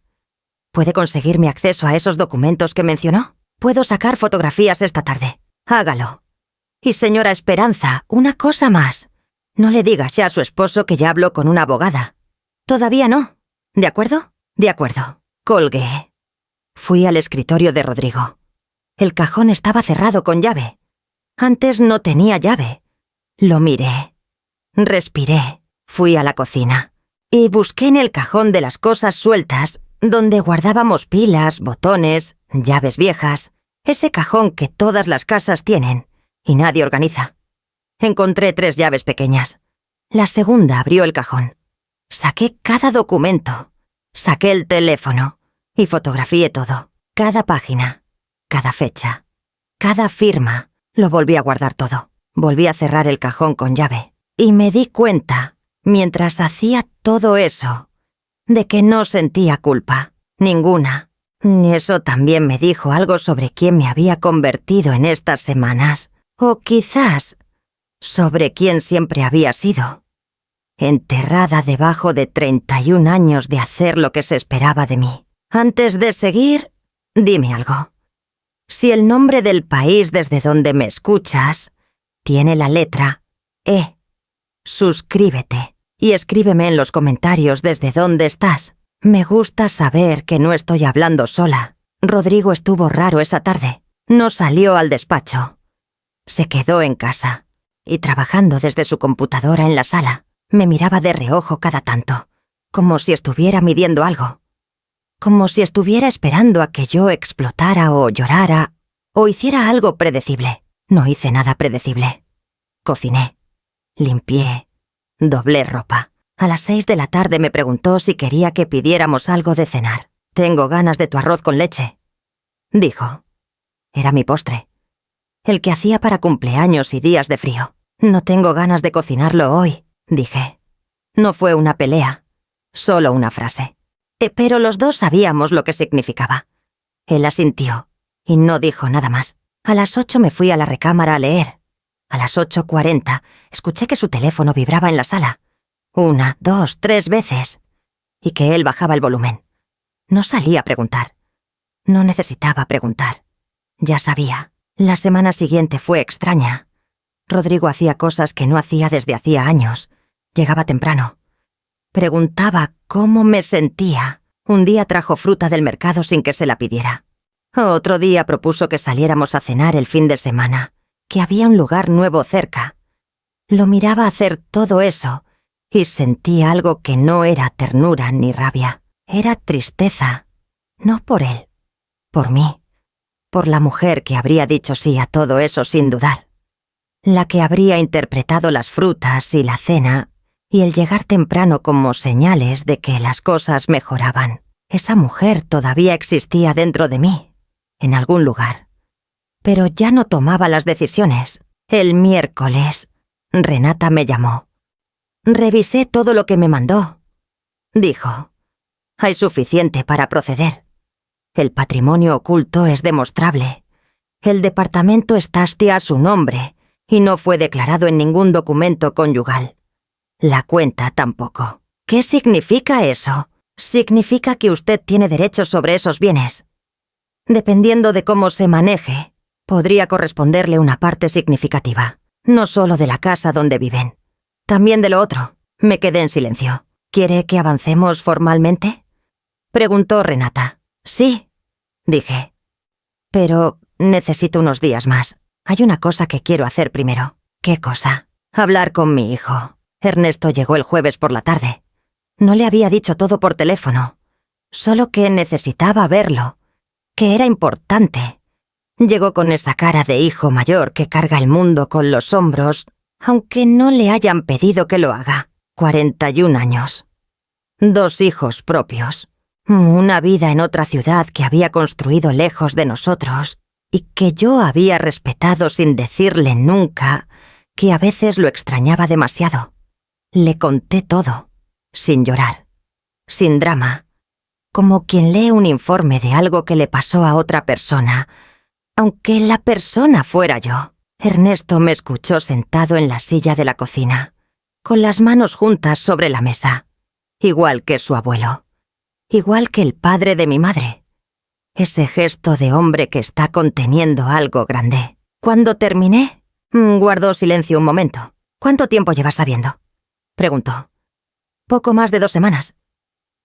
¿Puede conseguirme acceso a esos documentos que mencionó? Puedo sacar fotografías esta tarde. Hágalo. Y señora Esperanza, una cosa más. No le digas ya a su esposo que ya habló con una abogada. Todavía no. ¿De acuerdo? De acuerdo. Colgué. Fui al escritorio de Rodrigo. El cajón estaba cerrado con llave. Antes no tenía llave. Lo miré. Respiré. Fui a la cocina. Y busqué en el cajón de las cosas sueltas, donde guardábamos pilas, botones, llaves viejas, ese cajón que todas las casas tienen y nadie organiza. Encontré 3 llaves pequeñas. La segunda abrió el cajón. Saqué cada documento, saqué el teléfono y fotografié todo. Cada página, cada fecha, cada firma. Lo volví a guardar todo. Volví a cerrar el cajón con llave. Y me di cuenta, mientras hacía todo eso, de que no sentía culpa, ninguna. Y eso también me dijo algo sobre quién me había convertido en estas semanas, o quizás sobre quién siempre había sido. Enterrada debajo de 31 años de hacer lo que se esperaba de mí. Antes de seguir, dime algo. Si el nombre del país desde donde me escuchas tiene la letra E, suscríbete. Y escríbeme en los comentarios desde dónde estás. Me gusta saber que no estoy hablando sola. Rodrigo estuvo raro esa tarde. No salió al despacho. Se quedó en casa. Y trabajando desde su computadora en la sala, me miraba de reojo cada tanto, como si estuviera midiendo algo. Como si estuviera esperando a que yo explotara o llorara o hiciera algo predecible. No hice nada predecible. Cociné. Limpié. Doblé ropa. A las 6 de la tarde me preguntó si quería que pidiéramos algo de cenar. Tengo ganas de tu arroz con leche, dijo. Era mi postre. El que hacía para cumpleaños y días de frío. No tengo ganas de cocinarlo hoy, dije. No fue una pelea, solo una frase. Pero los dos sabíamos lo que significaba. Él asintió y no dijo nada más. A las 8 me fui a la recámara a leer. A las 8:40 escuché que su teléfono vibraba en la sala. 1, 2, 3 veces. Y que él bajaba el volumen. No salí a preguntar. No necesitaba preguntar. Ya sabía. La semana siguiente fue extraña. Rodrigo hacía cosas que no hacía desde hacía años. Llegaba temprano. Preguntaba cómo me sentía. Un día trajo fruta del mercado sin que se la pidiera. Otro día propuso que saliéramos a cenar el fin de semana, que había un lugar nuevo cerca. Lo miraba hacer todo eso y sentía algo que no era ternura ni rabia. Era tristeza. No por él, por mí. Por la mujer que habría dicho sí a todo eso sin dudar. La que habría interpretado las frutas y la cena y el llegar temprano como señales de que las cosas mejoraban. Esa mujer todavía existía dentro de mí, en algún lugar. Pero ya no tomaba las decisiones. El miércoles, Renata me llamó. Revisé todo lo que me mandó. Dijo, hay suficiente para proceder. El patrimonio oculto es demostrable. El departamento está a su nombre y no fue declarado en ningún documento conyugal. La cuenta tampoco. ¿Qué significa eso? Significa que usted tiene derechos sobre esos bienes. Dependiendo de cómo se maneje, podría corresponderle una parte significativa, no solo de la casa donde viven, también de lo otro. Me quedé en silencio. ¿Quiere que avancemos formalmente?, preguntó Renata. Sí, dije. Pero necesito unos días más. Hay una cosa que quiero hacer primero. ¿Qué cosa? Hablar con mi hijo. Ernesto llegó el jueves por la tarde. No le había dicho todo por teléfono, solo que necesitaba verlo, que era importante. Llegó con esa cara de hijo mayor que carga el mundo con los hombros, aunque no le hayan pedido que lo haga. 41 años. 2 hijos propios. Una vida en otra ciudad que había construido lejos de nosotros y que yo había respetado sin decirle nunca que a veces lo extrañaba demasiado. Le conté todo, sin llorar, sin drama, como quien lee un informe de algo que le pasó a otra persona, aunque la persona fuera yo. Ernesto me escuchó sentado en la silla de la cocina, con las manos juntas sobre la mesa, igual que su abuelo, igual que el padre de mi madre. Ese gesto de hombre que está conteniendo algo grande. Cuando terminé, guardó silencio un momento. ¿Cuánto tiempo llevas sabiendo?, preguntó. Poco más de 2 semanas.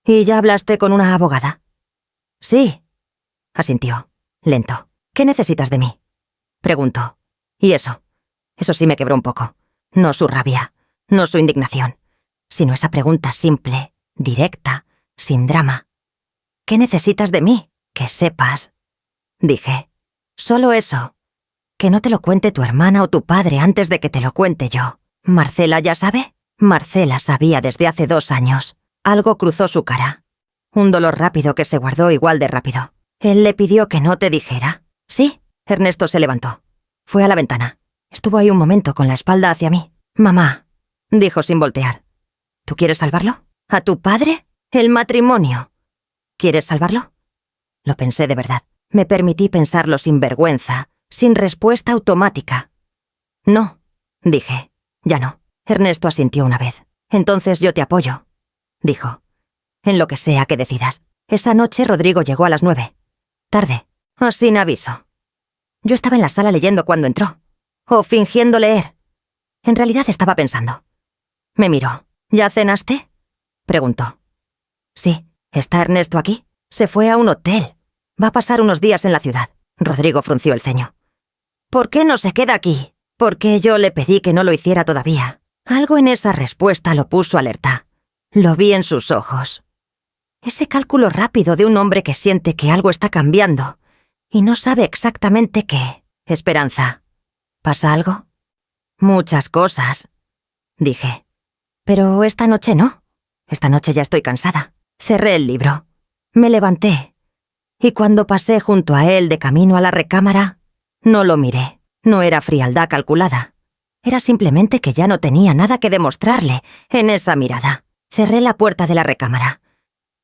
¿Y ya hablaste con una abogada? Sí, asintió, lento. ¿Qué necesitas de mí?, preguntó. Y eso sí me quebró un poco. No su rabia, no su indignación, sino esa pregunta simple, directa, sin drama. ¿Qué necesitas de mí? Que sepas, dije. Solo eso. Que no te lo cuente tu hermana o tu padre antes de que te lo cuente yo. ¿Marcela ya sabe? Marcela sabía desde hace 2 años. Algo cruzó su cara. Un dolor rápido que se guardó igual de rápido. Él le pidió que no te dijera. Sí. Ernesto se levantó. Fue a la ventana. Estuvo ahí un momento con la espalda hacia mí. Mamá, dijo sin voltear. ¿Tú quieres salvarlo? ¿A tu padre? El matrimonio. ¿Quieres salvarlo? Lo pensé de verdad. Me permití pensarlo sin vergüenza, sin respuesta automática. No, dije. Ya no. Ernesto asintió una vez. Entonces yo te apoyo, dijo. En lo que sea que decidas. Esa noche Rodrigo llegó a las 9. Tarde, sin aviso. Yo estaba en la sala leyendo cuando entró. O fingiendo leer. En realidad estaba pensando. Me miró. ¿Ya cenaste?, preguntó. Sí. ¿Está Ernesto aquí? Se fue a un hotel. Va a pasar unos días en la ciudad. Rodrigo frunció el ceño. ¿Por qué no se queda aquí? Porque yo le pedí que no lo hiciera todavía. Algo en esa respuesta lo puso alerta. Lo vi en sus ojos. Ese cálculo rápido de un hombre que siente que algo está cambiando y no sabe exactamente qué. Esperanza. ¿Pasa algo? Muchas cosas, dije. Pero esta noche no. Esta noche ya estoy cansada. Cerré el libro. Me levanté. Y cuando pasé junto a él de camino a la recámara, no lo miré. No era frialdad calculada. Era simplemente que ya no tenía nada que demostrarle en esa mirada. Cerré la puerta de la recámara.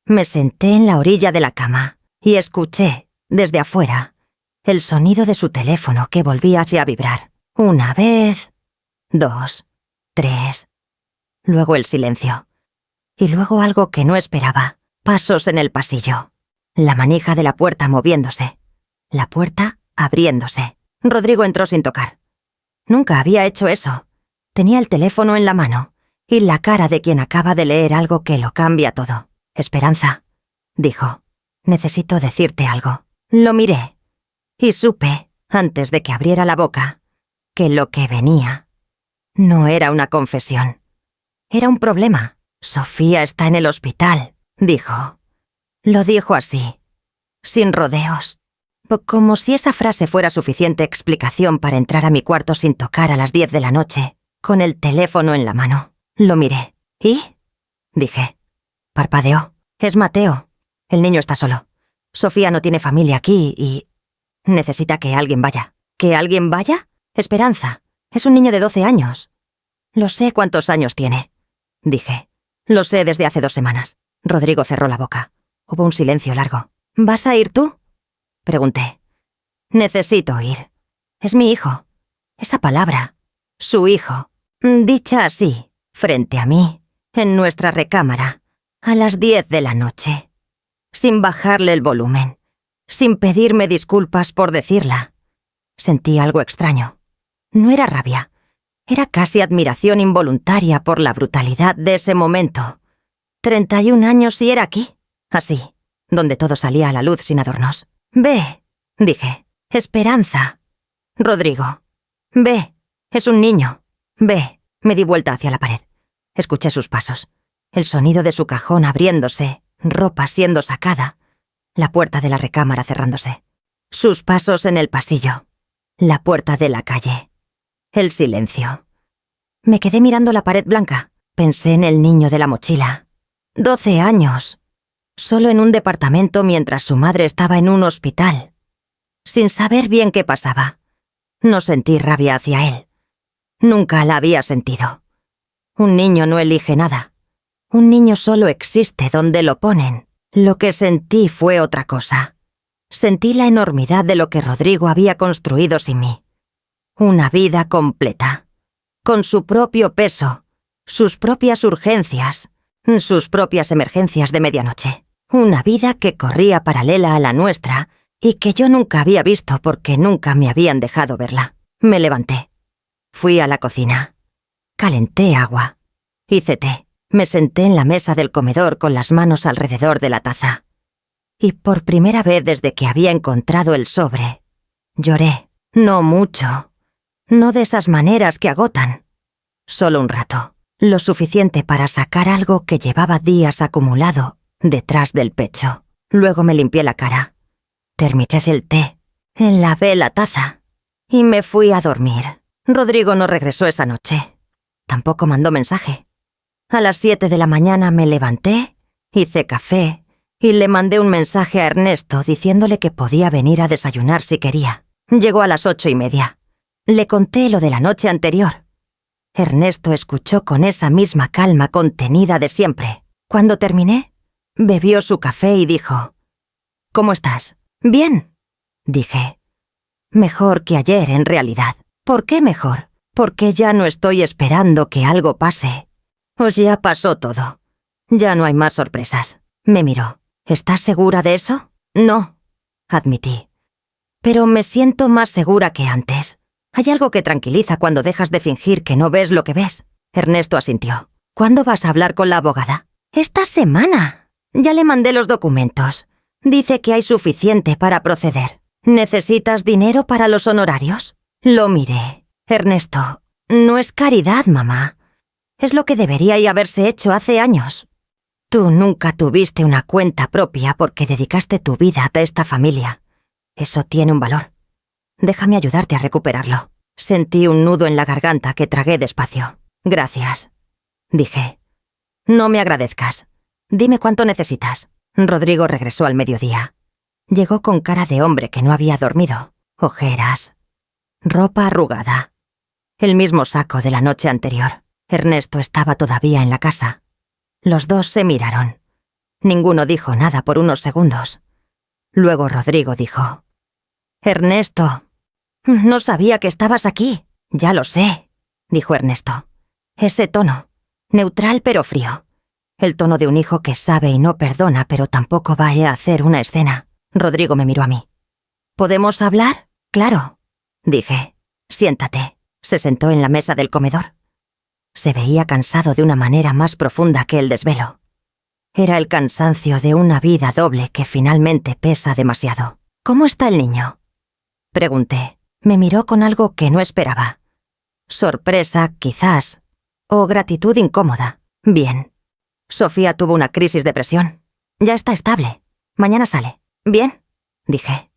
Me senté en la orilla de la cama y escuché, desde afuera, el sonido de su teléfono que volvía a vibrar. 1 vez, 2, 3. Luego el silencio. Y luego algo que no esperaba. Pasos en el pasillo. La manija de la puerta moviéndose. La puerta abriéndose. Rodrigo entró sin tocar. Nunca había hecho eso. Tenía el teléfono en la mano y la cara de quien acaba de leer algo que lo cambia todo. Esperanza, dijo. Necesito decirte algo. Lo miré y supe, antes de que abriera la boca, que lo que venía no era una confesión. Era un problema. Sofía está en el hospital, dijo. Lo dijo así, sin rodeos. Como si esa frase fuera suficiente explicación para entrar a mi cuarto sin tocar a las 10 de la noche, con el teléfono en la mano. Lo miré. ¿Y? Dije. Parpadeó. Es Mateo. El niño está solo. Sofía no tiene familia aquí y necesita que alguien vaya. ¿Que alguien vaya? Esperanza. Es un niño de 12 años. Lo sé cuántos años tiene, dije. Lo sé desde hace 2 semanas. Rodrigo cerró la boca. Hubo un silencio largo. ¿Vas a ir tú?, pregunté. Necesito oír. Es mi hijo. Esa palabra. Su hijo. Dicha así, frente a mí, en nuestra recámara, a las 10 de la noche. Sin bajarle el volumen. Sin pedirme disculpas por decirla. Sentí algo extraño. No era rabia. Era casi admiración involuntaria por la brutalidad de ese momento. 31 años y era aquí, así, donde todo salía a la luz sin adornos. Ve, dije, Esperanza. Rodrigo. Ve, es un niño. Ve, me di vuelta hacia la pared. Escuché sus pasos. El sonido de su cajón abriéndose, ropa siendo sacada, la puerta de la recámara cerrándose. Sus pasos en el pasillo. La puerta de la calle. El silencio. Me quedé mirando la pared blanca. Pensé en el niño de la mochila. 12 años. Solo en un departamento mientras su madre estaba en un hospital. Sin saber bien qué pasaba. No sentí rabia hacia él. Nunca la había sentido. Un niño no elige nada. Un niño solo existe donde lo ponen. Lo que sentí fue otra cosa. Sentí la enormidad de lo que Rodrigo había construido sin mí. Una vida completa. Con su propio peso, sus propias urgencias, sus propias emergencias de medianoche. Una vida que corría paralela a la nuestra y que yo nunca había visto porque nunca me habían dejado verla. Me levanté. Fui a la cocina. Calenté agua. Hice té. Me senté en la mesa del comedor con las manos alrededor de la taza. Y por primera vez desde que había encontrado el sobre, lloré. No mucho. No de esas maneras que agotan. Solo un rato. Lo suficiente para sacar algo que llevaba días acumulado detrás del pecho. Luego me limpié la cara. Terminé el té. Lavé la taza. Y me fui a dormir. Rodrigo no regresó esa noche. Tampoco mandó mensaje. A las 7 de la mañana me levanté, hice café y le mandé un mensaje a Ernesto diciéndole que podía venir a desayunar si quería. Llegó a las 8:30. Le conté lo de la noche anterior. Ernesto escuchó con esa misma calma contenida de siempre. Cuando terminé, bebió su café y dijo: «¿Cómo estás?» «Bien», dije. «Mejor que ayer, en realidad». «¿Por qué mejor?» «Porque ya no estoy esperando que algo pase. Pues ya pasó todo. Ya no hay más sorpresas». Me miró. «¿Estás segura de eso?» «No», admití. «Pero me siento más segura que antes. Hay algo que tranquiliza cuando dejas de fingir que no ves lo que ves». Ernesto asintió. «¿Cuándo vas a hablar con la abogada?» «Esta semana. Ya le mandé los documentos. Dice que hay suficiente para proceder». «¿Necesitas dinero para los honorarios?» Lo miré. «Ernesto, no es caridad, mamá. Es lo que debería haberse hecho hace años. Tú nunca tuviste una cuenta propia porque dedicaste tu vida a esta familia. Eso tiene un valor. Déjame ayudarte a recuperarlo». Sentí un nudo en la garganta que tragué despacio. «Gracias», dije. «No me agradezcas. Dime cuánto necesitas». Rodrigo regresó al mediodía. Llegó con cara de hombre que no había dormido. Ojeras. Ropa arrugada. El mismo saco de la noche anterior. Ernesto estaba todavía en la casa. Los dos se miraron. Ninguno dijo nada por unos segundos. Luego Rodrigo dijo: «Ernesto, no sabía que estabas aquí». «Ya lo sé», dijo Ernesto. Ese tono, neutral pero frío. El tono de un hijo que sabe y no perdona, pero tampoco va a hacer una escena. Rodrigo me miró a mí. «¿Podemos hablar?» «Claro», dije. «Siéntate». Se sentó en la mesa del comedor. Se veía cansado de una manera más profunda que el desvelo. Era el cansancio de una vida doble que finalmente pesa demasiado. «¿Cómo está el niño?», pregunté. Me miró con algo que no esperaba. Sorpresa, quizás, o gratitud incómoda. «Bien. Sofía tuvo una crisis de presión. Ya está estable. Mañana sale». «Bien», dije.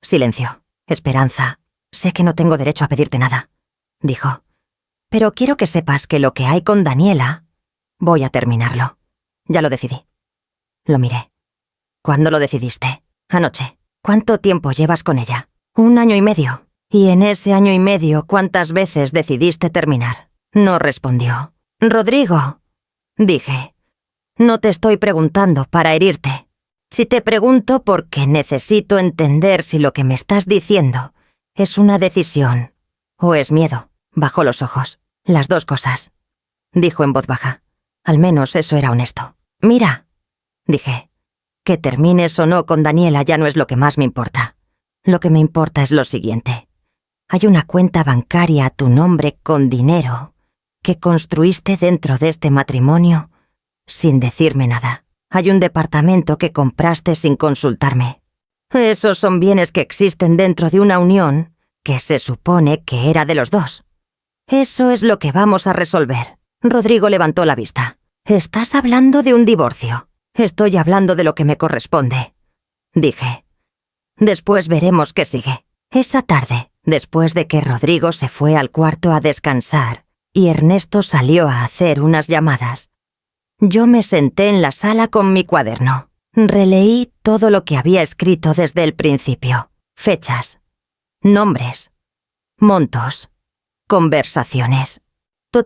Silencio. «Esperanza, sé que no tengo derecho a pedirte nada», dijo. «Pero quiero que sepas que lo que hay con Daniela, voy a terminarlo. Ya lo decidí». Lo miré. «¿Cuándo lo decidiste?» «Anoche». «¿Cuánto tiempo llevas con ella?» «1 año y medio». «Y en ese 1 año y medio, ¿cuántas veces decidiste terminar?» No respondió. «Rodrigo», dije. «No te estoy preguntando para herirte». Si te pregunto porque necesito entender si lo que me estás diciendo es una decisión o es miedo, bajó los ojos. Las dos cosas, dijo en voz baja. Al menos eso era honesto. Mira, dije, que termines o no con Daniela ya no es lo que más me importa. Lo que me importa es lo siguiente. Hay una cuenta bancaria a tu nombre con dinero que construiste dentro de este matrimonio sin decirme nada. Hay un departamento que compraste sin consultarme. Esos son bienes que existen dentro de una unión que se supone que era de los dos. Eso es lo que vamos a resolver. Rodrigo levantó la vista. Estás hablando de un divorcio. Estoy hablando de lo que me corresponde, dije. Después veremos qué sigue. Esa tarde, después de que Rodrigo se fue al cuarto a descansar y Ernesto salió a hacer unas llamadas, yo me senté en la sala con mi cuaderno. Releí todo lo que había escrito desde el principio. Fechas, nombres, montos, conversaciones.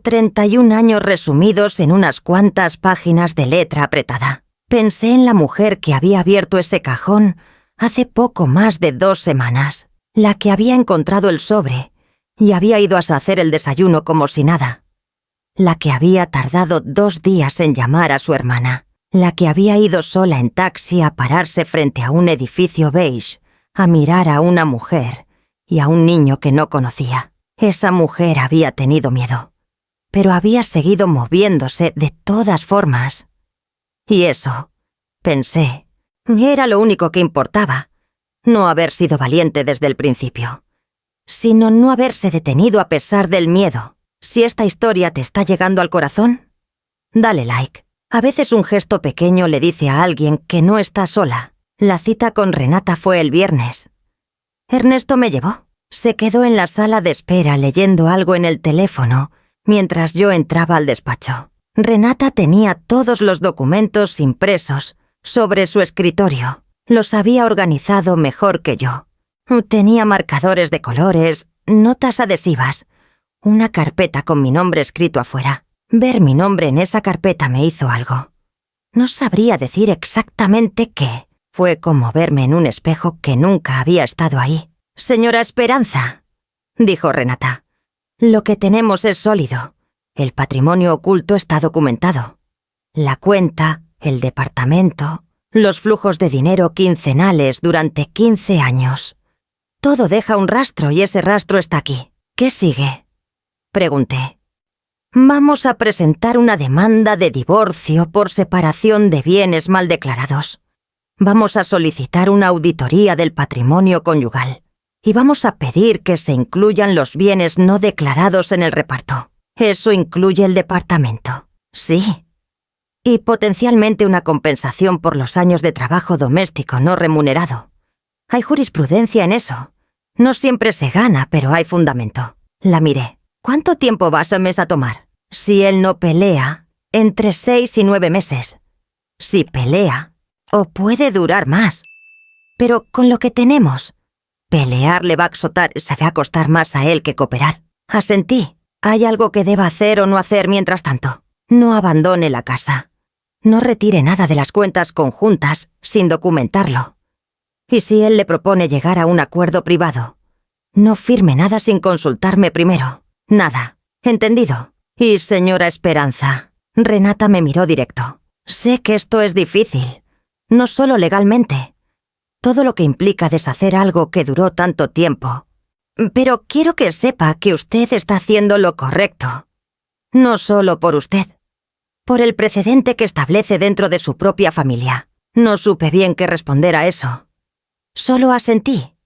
31 años resumidos en unas cuantas páginas de letra apretada. Pensé en la mujer que había abierto ese cajón hace poco más de 2 semanas, la que había encontrado el sobre y había ido a hacer el desayuno como si nada, la que había tardado 2 días en llamar a su hermana, la que había ido sola en taxi a pararse frente a un edificio beige, a mirar a una mujer y a un niño que no conocía. Esa mujer había tenido miedo, pero había seguido moviéndose de todas formas. Y eso, pensé, era lo único que importaba. No haber sido valiente desde el principio, sino no haberse detenido a pesar del miedo. Si esta historia te está llegando al corazón, dale like. A veces un gesto pequeño le dice a alguien que no está sola. La cita con Renata fue el viernes. Ernesto me llevó. Se quedó en la sala de espera leyendo algo en el teléfono mientras yo entraba al despacho. Renata tenía todos los documentos impresos sobre su escritorio. Los había organizado mejor que yo. Tenía marcadores de colores, notas adhesivas, una carpeta con mi nombre escrito afuera. Ver mi nombre en esa carpeta me hizo algo. No sabría decir exactamente qué. Fue como verme en un espejo que nunca había estado ahí. «Señora Esperanza», dijo Renata, «lo que tenemos es sólido. El patrimonio oculto está documentado. La cuenta, el departamento, los flujos de dinero quincenales durante 15 años. Todo deja un rastro y ese rastro está aquí. ¿Qué sigue?», pregunté. «Vamos a presentar una demanda de divorcio por separación de bienes mal declarados. Vamos a solicitar una auditoría del patrimonio conyugal. Y vamos a pedir que se incluyan los bienes no declarados en el reparto. Eso incluye el departamento. Sí. Y potencialmente una compensación por los años de trabajo doméstico no remunerado. Hay jurisprudencia en eso. No siempre se gana, pero hay fundamento». La miré. «¿Cuánto tiempo vas a mes a tomar?» «Si él no pelea, entre 6 y 9 meses. Si pelea, o puede durar más. Pero con lo que tenemos, pelear le va a costar más a él que cooperar». Asentí. «¿Hay algo que deba hacer o no hacer mientras tanto?» «No abandone la casa. No retire nada de las cuentas conjuntas sin documentarlo. Y si él le propone llegar a un acuerdo privado, no firme nada sin consultarme primero. Nada. ¿Entendido?» «Y señora Esperanza», Renata me miró directo, «sé que esto es difícil, no solo legalmente. Todo lo que implica deshacer algo que duró tanto tiempo. Pero quiero que sepa que usted está haciendo lo correcto. No solo por usted, por el precedente que establece dentro de su propia familia. No supe bien qué responder a eso. Solo asentí.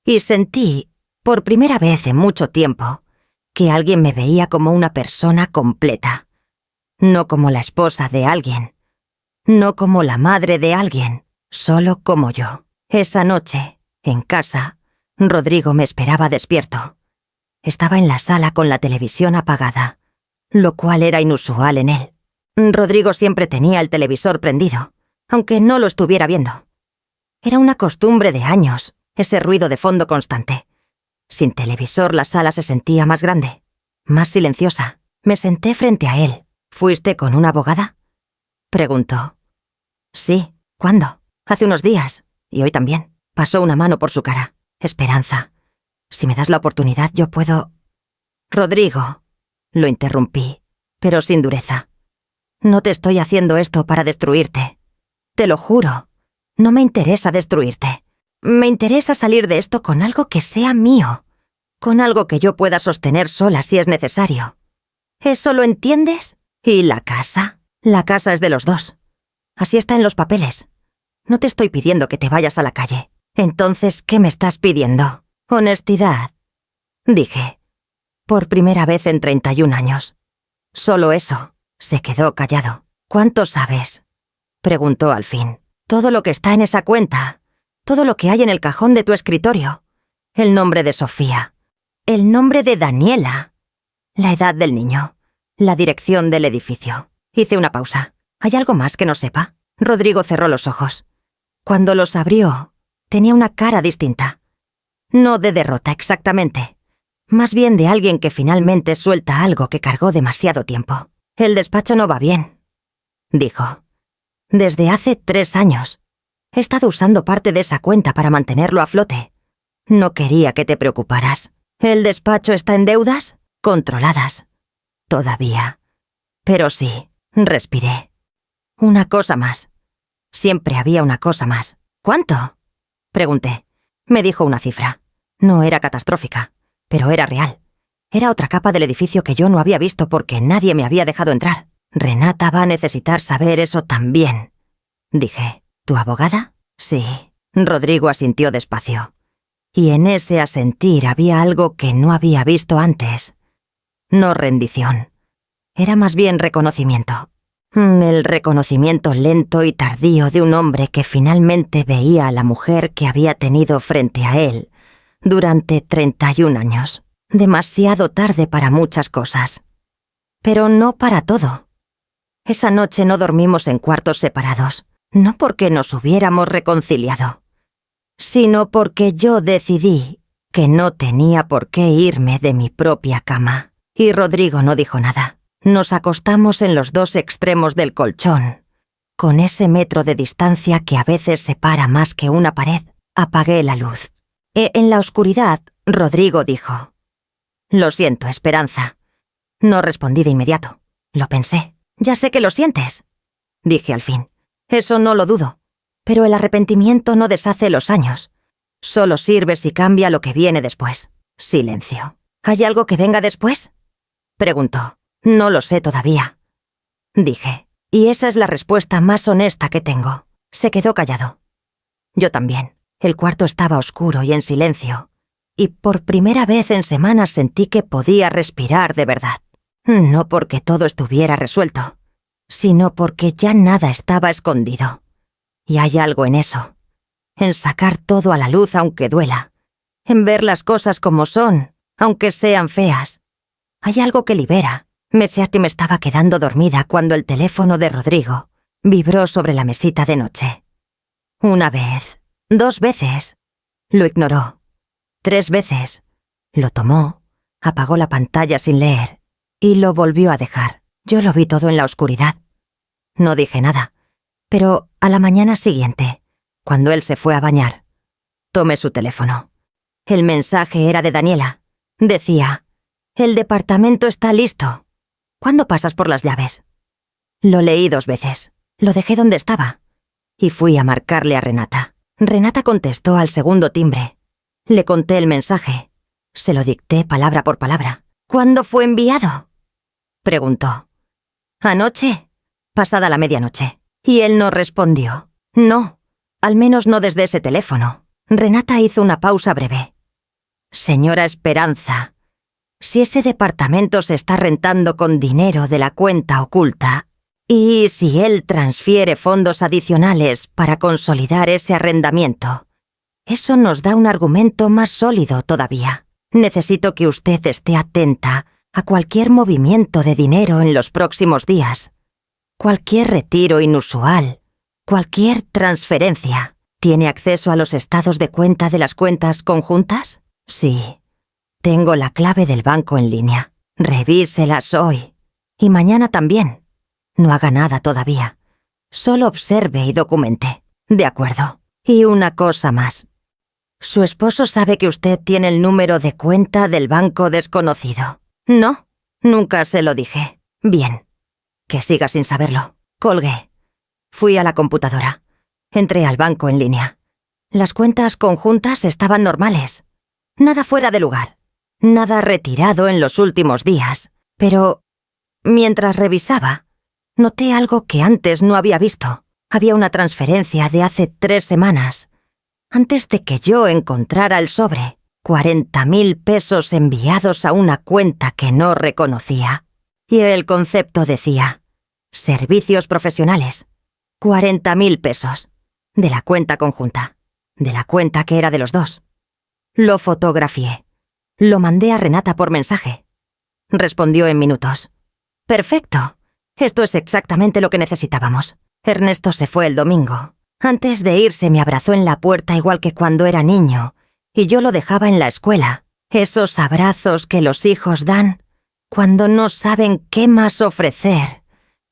Y sentí, por primera vez en mucho tiempo, que alguien me veía como una persona completa. No como la esposa de alguien. No como la madre de alguien. Solo como yo. Esa noche, en casa, Rodrigo me esperaba despierto. Estaba en la sala con la televisión apagada, lo cual era inusual en él. Rodrigo siempre tenía el televisor prendido, aunque no lo estuviera viendo. Era una costumbre de años, ese ruido de fondo constante. Sin televisor la sala se sentía más grande, más silenciosa. Me senté frente a él. «¿Fuiste con una abogada?», preguntó. «Sí. ¿Cuándo?». Hace unos días, y hoy también, pasó una mano por su cara. Esperanza. Si me das la oportunidad, yo puedo... Rodrigo, lo interrumpí, pero sin dureza. No te estoy haciendo esto para destruirte. Te lo juro. No me interesa destruirte. Me interesa salir de esto con algo que sea mío. Con algo que yo pueda sostener sola si es necesario. ¿Eso lo entiendes? ¿Y la casa? La casa es de los dos. Así está en los papeles. No te estoy pidiendo que te vayas a la calle. Entonces, ¿qué me estás pidiendo? Honestidad. Dije. Por primera vez en 31 años. Solo eso. Se quedó callado. ¿Cuánto sabes? Preguntó al fin. Todo lo que está en esa cuenta. Todo lo que hay en el cajón de tu escritorio. El nombre de Sofía. El nombre de Daniela. La edad del niño. La dirección del edificio. Hice una pausa. ¿Hay algo más que no sepa? Rodrigo cerró los ojos. Cuando los abrió, tenía una cara distinta. No de derrota exactamente. Más bien de alguien que finalmente suelta algo que cargó demasiado tiempo. El despacho no va bien, dijo. Desde hace 3 años. He estado usando parte de esa cuenta para mantenerlo a flote. No quería que te preocuparas. ¿El despacho está en deudas? Controladas. Todavía. Pero sí, respiré. Una cosa más. Siempre había una cosa más. ¿Cuánto? Pregunté. Me dijo una cifra. No era catastrófica, pero era real. Era otra capa del edificio que yo no había visto porque nadie me había dejado entrar. Renata va a necesitar saber eso también. Dije. ¿Tu abogada? Sí. Rodrigo asintió despacio. Y en ese asentir había algo que no había visto antes. No rendición. Era más bien reconocimiento. El reconocimiento lento y tardío de un hombre que finalmente veía a la mujer que había tenido frente a él durante 31 años. Demasiado tarde para muchas cosas. Pero no para todo. Esa noche no dormimos en cuartos separados, no porque nos hubiéramos reconciliado, sino porque yo decidí que no tenía por qué irme de mi propia cama. Y Rodrigo no dijo nada. Nos acostamos en los 2 extremos del colchón, con ese metro de distancia que a veces separa más que una pared. Apagué la luz. En la oscuridad, Rodrigo dijo: «Lo siento, Esperanza». No respondí de inmediato. Lo pensé. «Ya sé que lo sientes», dije al fin. «Eso no lo dudo. Pero el arrepentimiento no deshace los años. Solo sirve si cambia lo que viene después». Silencio. «¿Hay algo que venga después?», preguntó. «No lo sé todavía», dije. «Y esa es la respuesta más honesta que tengo». Se quedó callado. Yo también. El cuarto estaba oscuro y en silencio. Y por primera vez en semanas sentí que podía respirar de verdad. No porque todo estuviera resuelto, sino porque ya nada estaba escondido. Y hay algo en eso. En sacar todo a la luz aunque duela. En ver las cosas como son, aunque sean feas. Hay algo que libera. Me estaba quedando dormida cuando el teléfono de Rodrigo vibró sobre la mesita de noche. 1 vez, 2 veces. Lo ignoró. 3 veces. Lo tomó, apagó la pantalla sin leer y lo volvió a dejar. Yo lo vi todo en la oscuridad. No dije nada, pero a la mañana siguiente, cuando él se fue a bañar, tomé su teléfono. El mensaje era de Daniela. Decía: «El departamento está listo. ¿Cuándo pasas por las llaves?». Lo leí 2 veces. Lo dejé donde estaba. Y fui a marcarle a Renata. Renata contestó al segundo timbre. Le conté el mensaje. Se lo dicté palabra por palabra. «¿Cuándo fue enviado?», preguntó. «Anoche, pasada la medianoche». Y él no respondió. No, al menos no desde ese teléfono. Renata hizo una pausa breve. «Señora Esperanza, si ese departamento se está rentando con dinero de la cuenta oculta, y si él transfiere fondos adicionales para consolidar ese arrendamiento, eso nos da un argumento más sólido todavía. Necesito que usted esté atenta a cualquier movimiento de dinero en los próximos días. Cualquier retiro inusual, cualquier transferencia. ¿Tiene acceso a los estados de cuenta de las cuentas conjuntas?». «Sí. Tengo la clave del banco en línea. Revíselas hoy. Y mañana también. No haga nada todavía. Solo observe y documente». De acuerdo. Y una cosa más. ¿Su esposo sabe que usted tiene el número de cuenta del banco desconocido? No, nunca se lo dije. Bien. Que siga sin saberlo. Colgué. Fui a la computadora. Entré al banco en línea. Las cuentas conjuntas estaban normales. Nada fuera de lugar. Nada retirado en los últimos días. Pero, mientras revisaba, noté algo que antes no había visto. Había una transferencia de hace 3 semanas. Antes de que yo encontrara el sobre, 40.000 pesos enviados a una cuenta que no reconocía. Y el concepto decía, servicios profesionales. 40.000 pesos. De la cuenta conjunta. De la cuenta que era de los dos. Lo fotografié. Lo mandé a Renata por mensaje. Respondió en minutos. Perfecto. Esto es exactamente lo que necesitábamos. Ernesto se fue el domingo. Antes de irse me abrazó en la puerta igual que cuando era niño, y yo lo dejaba en la escuela. Esos abrazos que los hijos dan cuando no saben qué más ofrecer,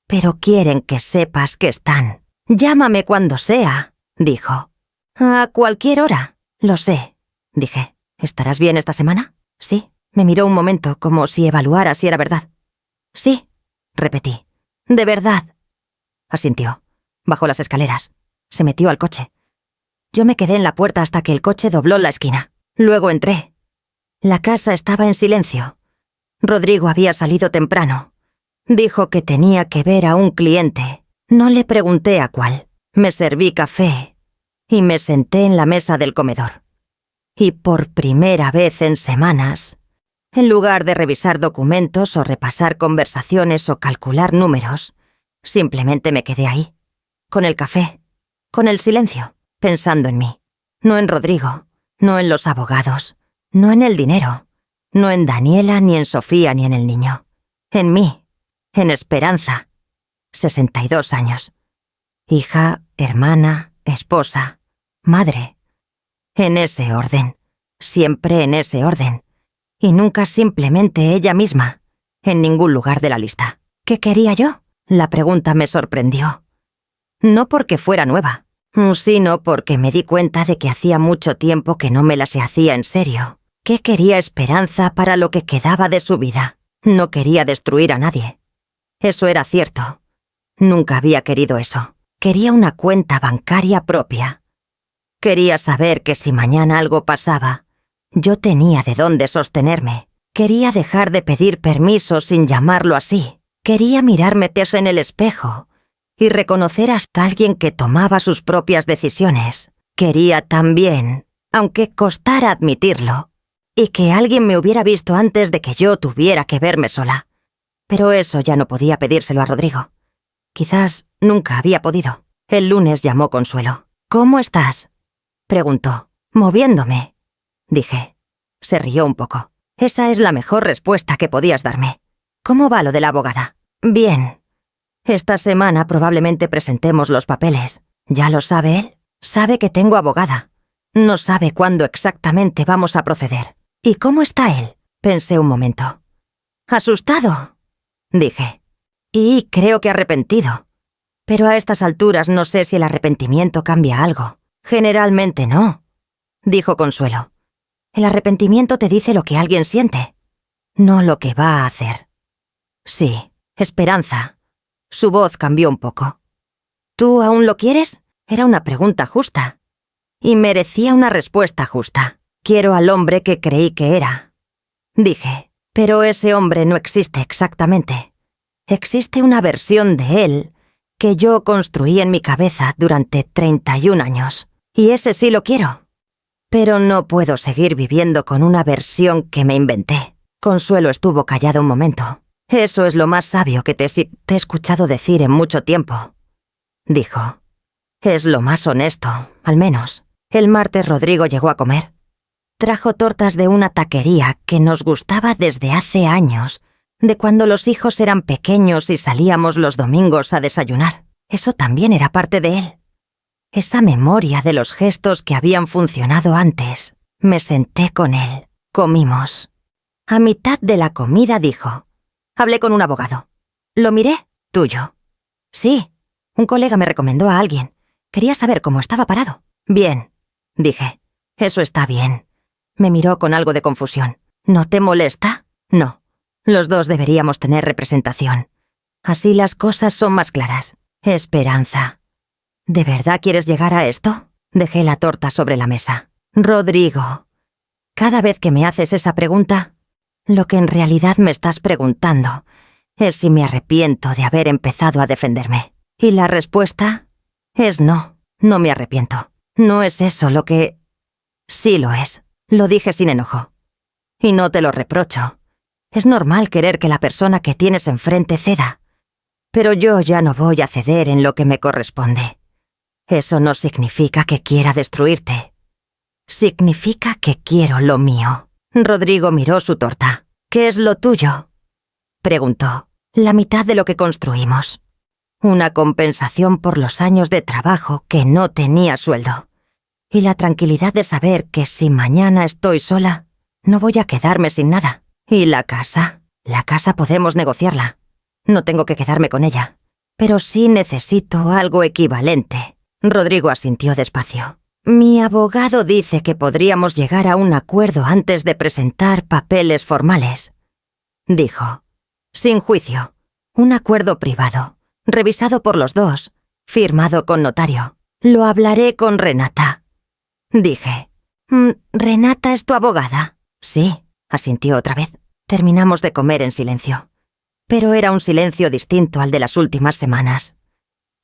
pero quieren que sepas que están. Llámame cuando sea, dijo. A cualquier hora. Lo sé, dije. ¿Estarás bien esta semana? Sí. Me miró un momento como si evaluara si era verdad. Sí, repetí. De verdad. Asintió. Bajó las escaleras. Se metió al coche. Yo me quedé en la puerta hasta que el coche dobló la esquina. Luego entré. La casa estaba en silencio. Rodrigo había salido temprano. Dijo que tenía que ver a un cliente. No le pregunté a cuál. Me serví café y me senté en la mesa del comedor. Y por primera vez en semanas, en lugar de revisar documentos o repasar conversaciones o calcular números, simplemente me quedé ahí, con el café, con el silencio, pensando en mí. No en Rodrigo, no en los abogados, no en el dinero, no en Daniela, ni en Sofía, ni en el niño. En mí, en Esperanza. 62 años. Hija, hermana, esposa, madre. En ese orden, siempre en ese orden. Y nunca simplemente ella misma, en ningún lugar de la lista. ¿Qué quería yo? La pregunta me sorprendió. No porque fuera nueva, sino porque me di cuenta de que hacía mucho tiempo que no me las hacía en serio. ¿Qué quería Esperanza para lo que quedaba de su vida? No quería destruir a nadie. Eso era cierto. Nunca había querido eso. Quería una cuenta bancaria propia. Quería saber que si mañana algo pasaba, yo tenía de dónde sostenerme. Quería dejar de pedir permiso sin llamarlo así. Quería mirarme en el espejo y reconocer hasta alguien que tomaba sus propias decisiones. Quería también, aunque costara admitirlo, y que alguien me hubiera visto antes de que yo tuviera que verme sola. Pero eso ya no podía pedírselo a Rodrigo. Quizás nunca había podido. El lunes llamó Consuelo. «¿Cómo estás?», preguntó. «Moviéndome», dije. Se rió un poco. «Esa es la mejor respuesta que podías darme. ¿Cómo va lo de la abogada?» «Bien. Esta semana probablemente presentemos los papeles. ¿Ya lo sabe él? Sabe que tengo abogada. No sabe cuándo exactamente vamos a proceder». «¿Y cómo está él?», pensé un momento. «Asustado», dije. «Y creo que arrepentido. Pero a estas alturas no sé si el arrepentimiento cambia algo. Generalmente no», dijo Consuelo. «El arrepentimiento te dice lo que alguien siente, no lo que va a hacer». «Sí, Esperanza». Su voz cambió un poco. «¿Tú aún lo quieres?». Era una pregunta justa. Y merecía una respuesta justa. «Quiero al hombre que creí que era», dije. «Pero ese hombre no existe exactamente. Existe una versión de él que yo construí en mi cabeza durante 31 años. Y ese sí lo quiero. Pero no puedo seguir viviendo con una versión que me inventé». Consuelo estuvo callada un momento. «Eso es lo más sabio que te he escuchado decir en mucho tiempo», dijo. «Es lo más honesto, al menos». El martes Rodrigo llegó a comer. Trajo tortas de una taquería que nos gustaba desde hace años, de cuando los hijos eran pequeños y salíamos los domingos a desayunar. Eso también era parte de él. Esa memoria de los gestos que habían funcionado antes. Me senté con él. Comimos. A mitad de la comida dijo: «Hablé con un abogado». «Lo miré». «¿Tuyo?» «Sí. Un colega me recomendó a alguien. Quería saber cómo estaba parado. Bien, dije. Eso está bien. Me miró con algo de confusión. ¿No te molesta? No. Los dos deberíamos tener representación. Así las cosas son más claras. Esperanza. ¿De verdad quieres llegar a esto? Dejé la torta sobre la mesa. Rodrigo, cada vez que me haces esa pregunta, lo que en realidad me estás preguntando es si me arrepiento de haber empezado a defenderme. Y la respuesta es no, no me arrepiento. No es eso lo que... Sí lo es. Lo dije sin enojo. Y no te lo reprocho. Es normal querer que la persona que tienes enfrente ceda. Pero yo ya no voy a ceder en lo que me corresponde. Eso no significa que quiera destruirte. Significa que quiero lo mío. Rodrigo miró su torta. ¿Qué es lo tuyo? Preguntó. La mitad de lo que construimos. Una compensación por los años de trabajo que no tenía sueldo. Y la tranquilidad de saber que si mañana estoy sola, no voy a quedarme sin nada. ¿Y la casa? La casa podemos negociarla. No tengo que quedarme con ella. Pero sí necesito algo equivalente. Rodrigo asintió despacio. Mi abogado dice que podríamos llegar a un acuerdo antes de presentar papeles formales. Dijo. Sin juicio. Un acuerdo privado. Revisado por los dos. Firmado con notario. Lo hablaré con Renata. Dije. ¿Renata es tu abogada? Sí, asintió otra vez. Terminamos de comer en silencio. Pero era un silencio distinto al de las últimas semanas.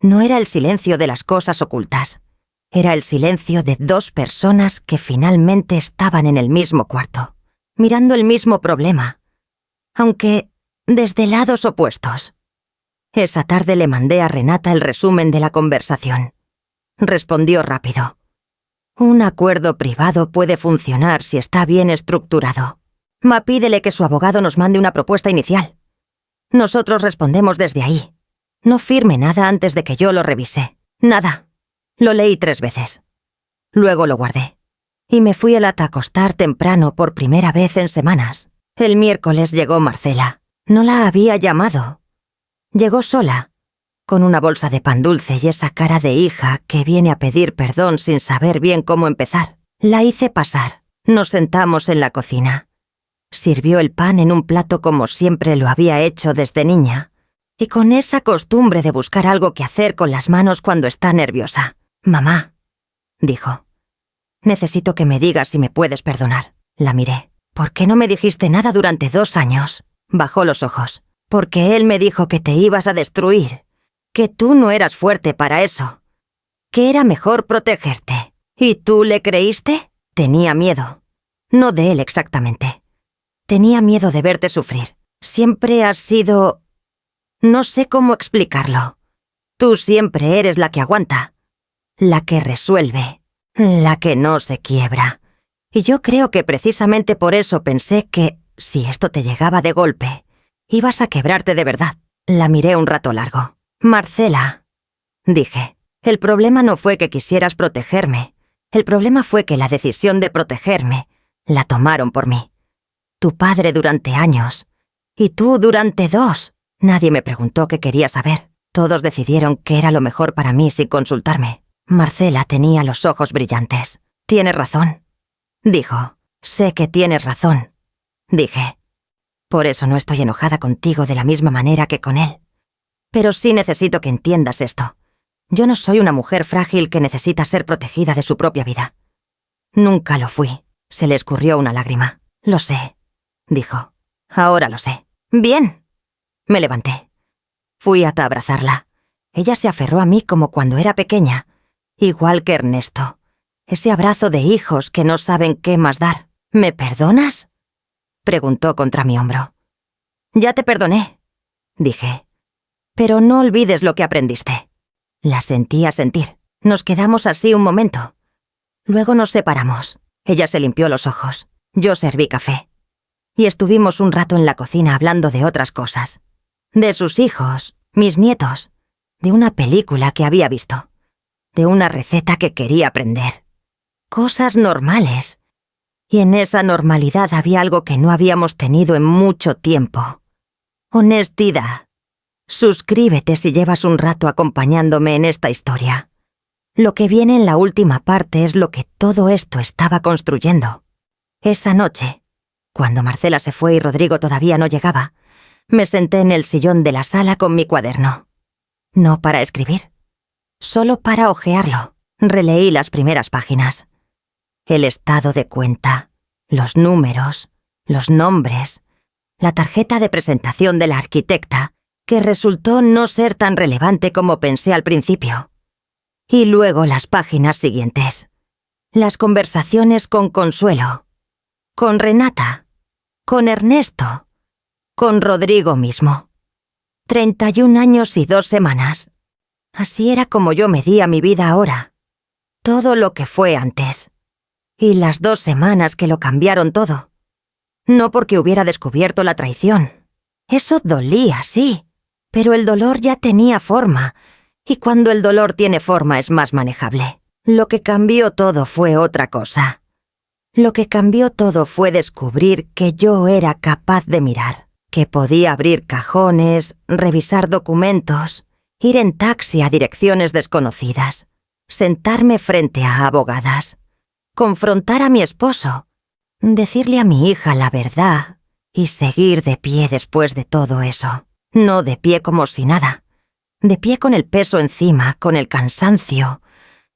No era el silencio de las cosas ocultas. Era el silencio de dos personas que finalmente estaban en el mismo cuarto, mirando el mismo problema, aunque desde lados opuestos. Esa tarde le mandé a Renata el resumen de la conversación. Respondió rápido. Un acuerdo privado puede funcionar si está bien estructurado. Ma, pídele que su abogado nos mande una propuesta inicial. Nosotros respondemos desde ahí. No firme nada antes de que yo lo revise. Nada. Lo leí 3 veces. Luego lo guardé. Y me fui a acostar temprano por primera vez en semanas. El miércoles llegó Marcela. No la había llamado. Llegó sola, con una bolsa de pan dulce y esa cara de hija que viene a pedir perdón sin saber bien cómo empezar. La hice pasar. Nos sentamos en la cocina. Sirvió el pan en un plato como siempre lo había hecho desde niña, y con esa costumbre de buscar algo que hacer con las manos cuando está nerviosa. «Mamá», dijo, «necesito que me digas si me puedes perdonar». La miré. «¿Por qué no me dijiste nada durante 2 años?» Bajó los ojos. «Porque él me dijo que te ibas a destruir, que tú no eras fuerte para eso, que era mejor protegerte. ¿Y tú le creíste?» Tenía miedo. No de él exactamente. Tenía miedo de verte sufrir. Siempre has sido... No sé cómo explicarlo. Tú siempre eres la que aguanta, la que resuelve, la que no se quiebra. Y yo creo que precisamente por eso pensé que, si esto te llegaba de golpe, ibas a quebrarte de verdad. La miré un rato largo. «Marcela», dije, «el problema no fue que quisieras protegerme. El problema fue que la decisión de protegerme la tomaron por mí. Tu padre durante años, y tú durante 2. Nadie me preguntó qué quería saber. Todos decidieron qué era lo mejor para mí sin consultarme». Marcela tenía los ojos brillantes. «Tienes razón», dijo. «Sé que tienes razón», dije. «Por eso no estoy enojada contigo de la misma manera que con él. Pero sí necesito que entiendas esto. Yo no soy una mujer frágil que necesita ser protegida de su propia vida. Nunca lo fui». Se le escurrió una lágrima. «Lo sé», dijo. «Ahora lo sé». «Bien». Me levanté. Fui hasta abrazarla. Ella se aferró a mí como cuando era pequeña, igual que Ernesto. Ese abrazo de hijos que no saben qué más dar. «¿Me perdonas?», preguntó contra mi hombro. «Ya te perdoné», dije. «Pero no olvides lo que aprendiste». La sentí sentir. Nos quedamos así un momento. Luego nos separamos. Ella se limpió los ojos. Yo serví café. Y estuvimos un rato en la cocina hablando de otras cosas. De sus hijos, mis nietos, de una película que había visto, de una receta que quería aprender. Cosas normales. Y en esa normalidad había algo que no habíamos tenido en mucho tiempo. Honestidad. Suscríbete si llevas un rato acompañándome en esta historia. Lo que viene en la última parte es lo que todo esto estaba construyendo. Esa noche, cuando Marcela se fue y Rodrigo todavía no llegaba, me senté en el sillón de la sala con mi cuaderno. No para escribir, solo para hojearlo. Releí las primeras páginas. El estado de cuenta, los números, los nombres, la tarjeta de presentación de la arquitecta, que resultó no ser tan relevante como pensé al principio. Y luego las páginas siguientes. Las conversaciones con Consuelo, con Renata, con Ernesto, con Rodrigo mismo. 31 años y 2 semanas. Así era como yo medía mi vida ahora. Todo lo que fue antes. Y las 2 semanas que lo cambiaron todo. No porque hubiera descubierto la traición. Eso dolía, sí, pero el dolor ya tenía forma, y cuando el dolor tiene forma es más manejable. Lo que cambió todo fue otra cosa. Lo que cambió todo fue descubrir que yo era capaz de mirar, que podía abrir cajones, revisar documentos, ir en taxi a direcciones desconocidas, sentarme frente a abogadas, confrontar a mi esposo, decirle a mi hija la verdad y seguir de pie después de todo eso. No de pie como si nada, de pie con el peso encima, con el cansancio,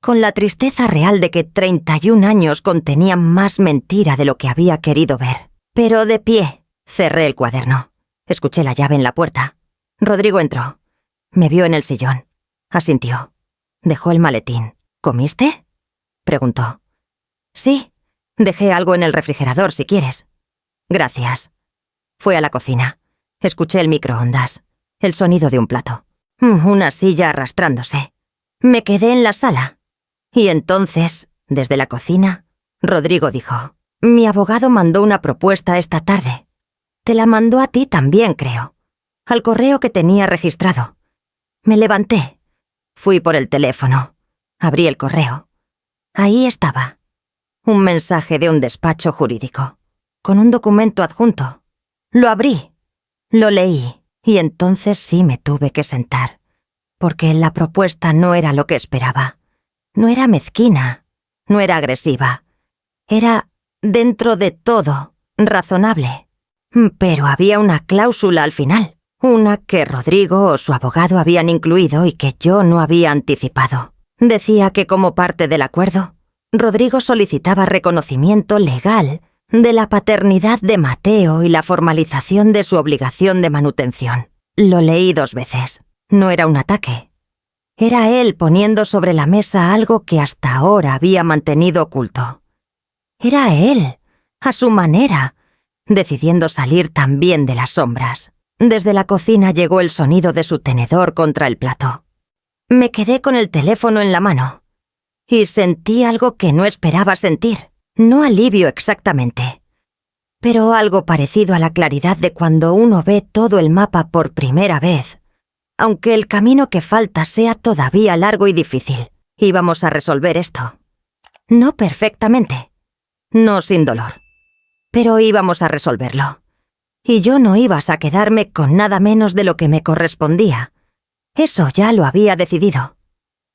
con la tristeza real de que 31 años contenían más mentira de lo que había querido ver. Pero de pie, cerré el cuaderno. Escuché la llave en la puerta. Rodrigo entró. Me vio en el sillón. Asintió. Dejó el maletín. ¿Comiste?, preguntó. Sí, dejé algo en el refrigerador si quieres. Gracias. Fue a la cocina. Escuché el microondas, el sonido de un plato, una silla arrastrándose. Me quedé en la sala. Y entonces, desde la cocina, Rodrigo dijo: mi abogado mandó una propuesta esta tarde. Te la mandó a ti también, creo. Al correo que tenía registrado. Me levanté. Fui por el teléfono. Abrí el correo. Ahí estaba. Un mensaje de un despacho jurídico, con un documento adjunto. Lo abrí. Lo leí, y entonces sí me tuve que sentar, porque la propuesta no era lo que esperaba. No era mezquina, no era agresiva. Era, dentro de todo, razonable. Pero había una cláusula al final, una que Rodrigo o su abogado habían incluido y que yo no había anticipado. Decía que como parte del acuerdo, Rodrigo solicitaba reconocimiento legal de la paternidad de Mateo y la formalización de su obligación de manutención. Lo leí 2 veces. No era un ataque. Era él poniendo sobre la mesa algo que hasta ahora había mantenido oculto. Era él, a su manera, decidiendo salir también de las sombras. Desde la cocina llegó el sonido de su tenedor contra el plato. Me quedé con el teléfono en la mano y sentí algo que no esperaba sentir. No alivio exactamente, pero algo parecido a la claridad de cuando uno ve todo el mapa por primera vez, aunque el camino que falta sea todavía largo y difícil. Íbamos a resolver esto. No perfectamente, no sin dolor, pero íbamos a resolverlo. Y yo no ibas a quedarme con nada menos de lo que me correspondía. Eso ya lo había decidido.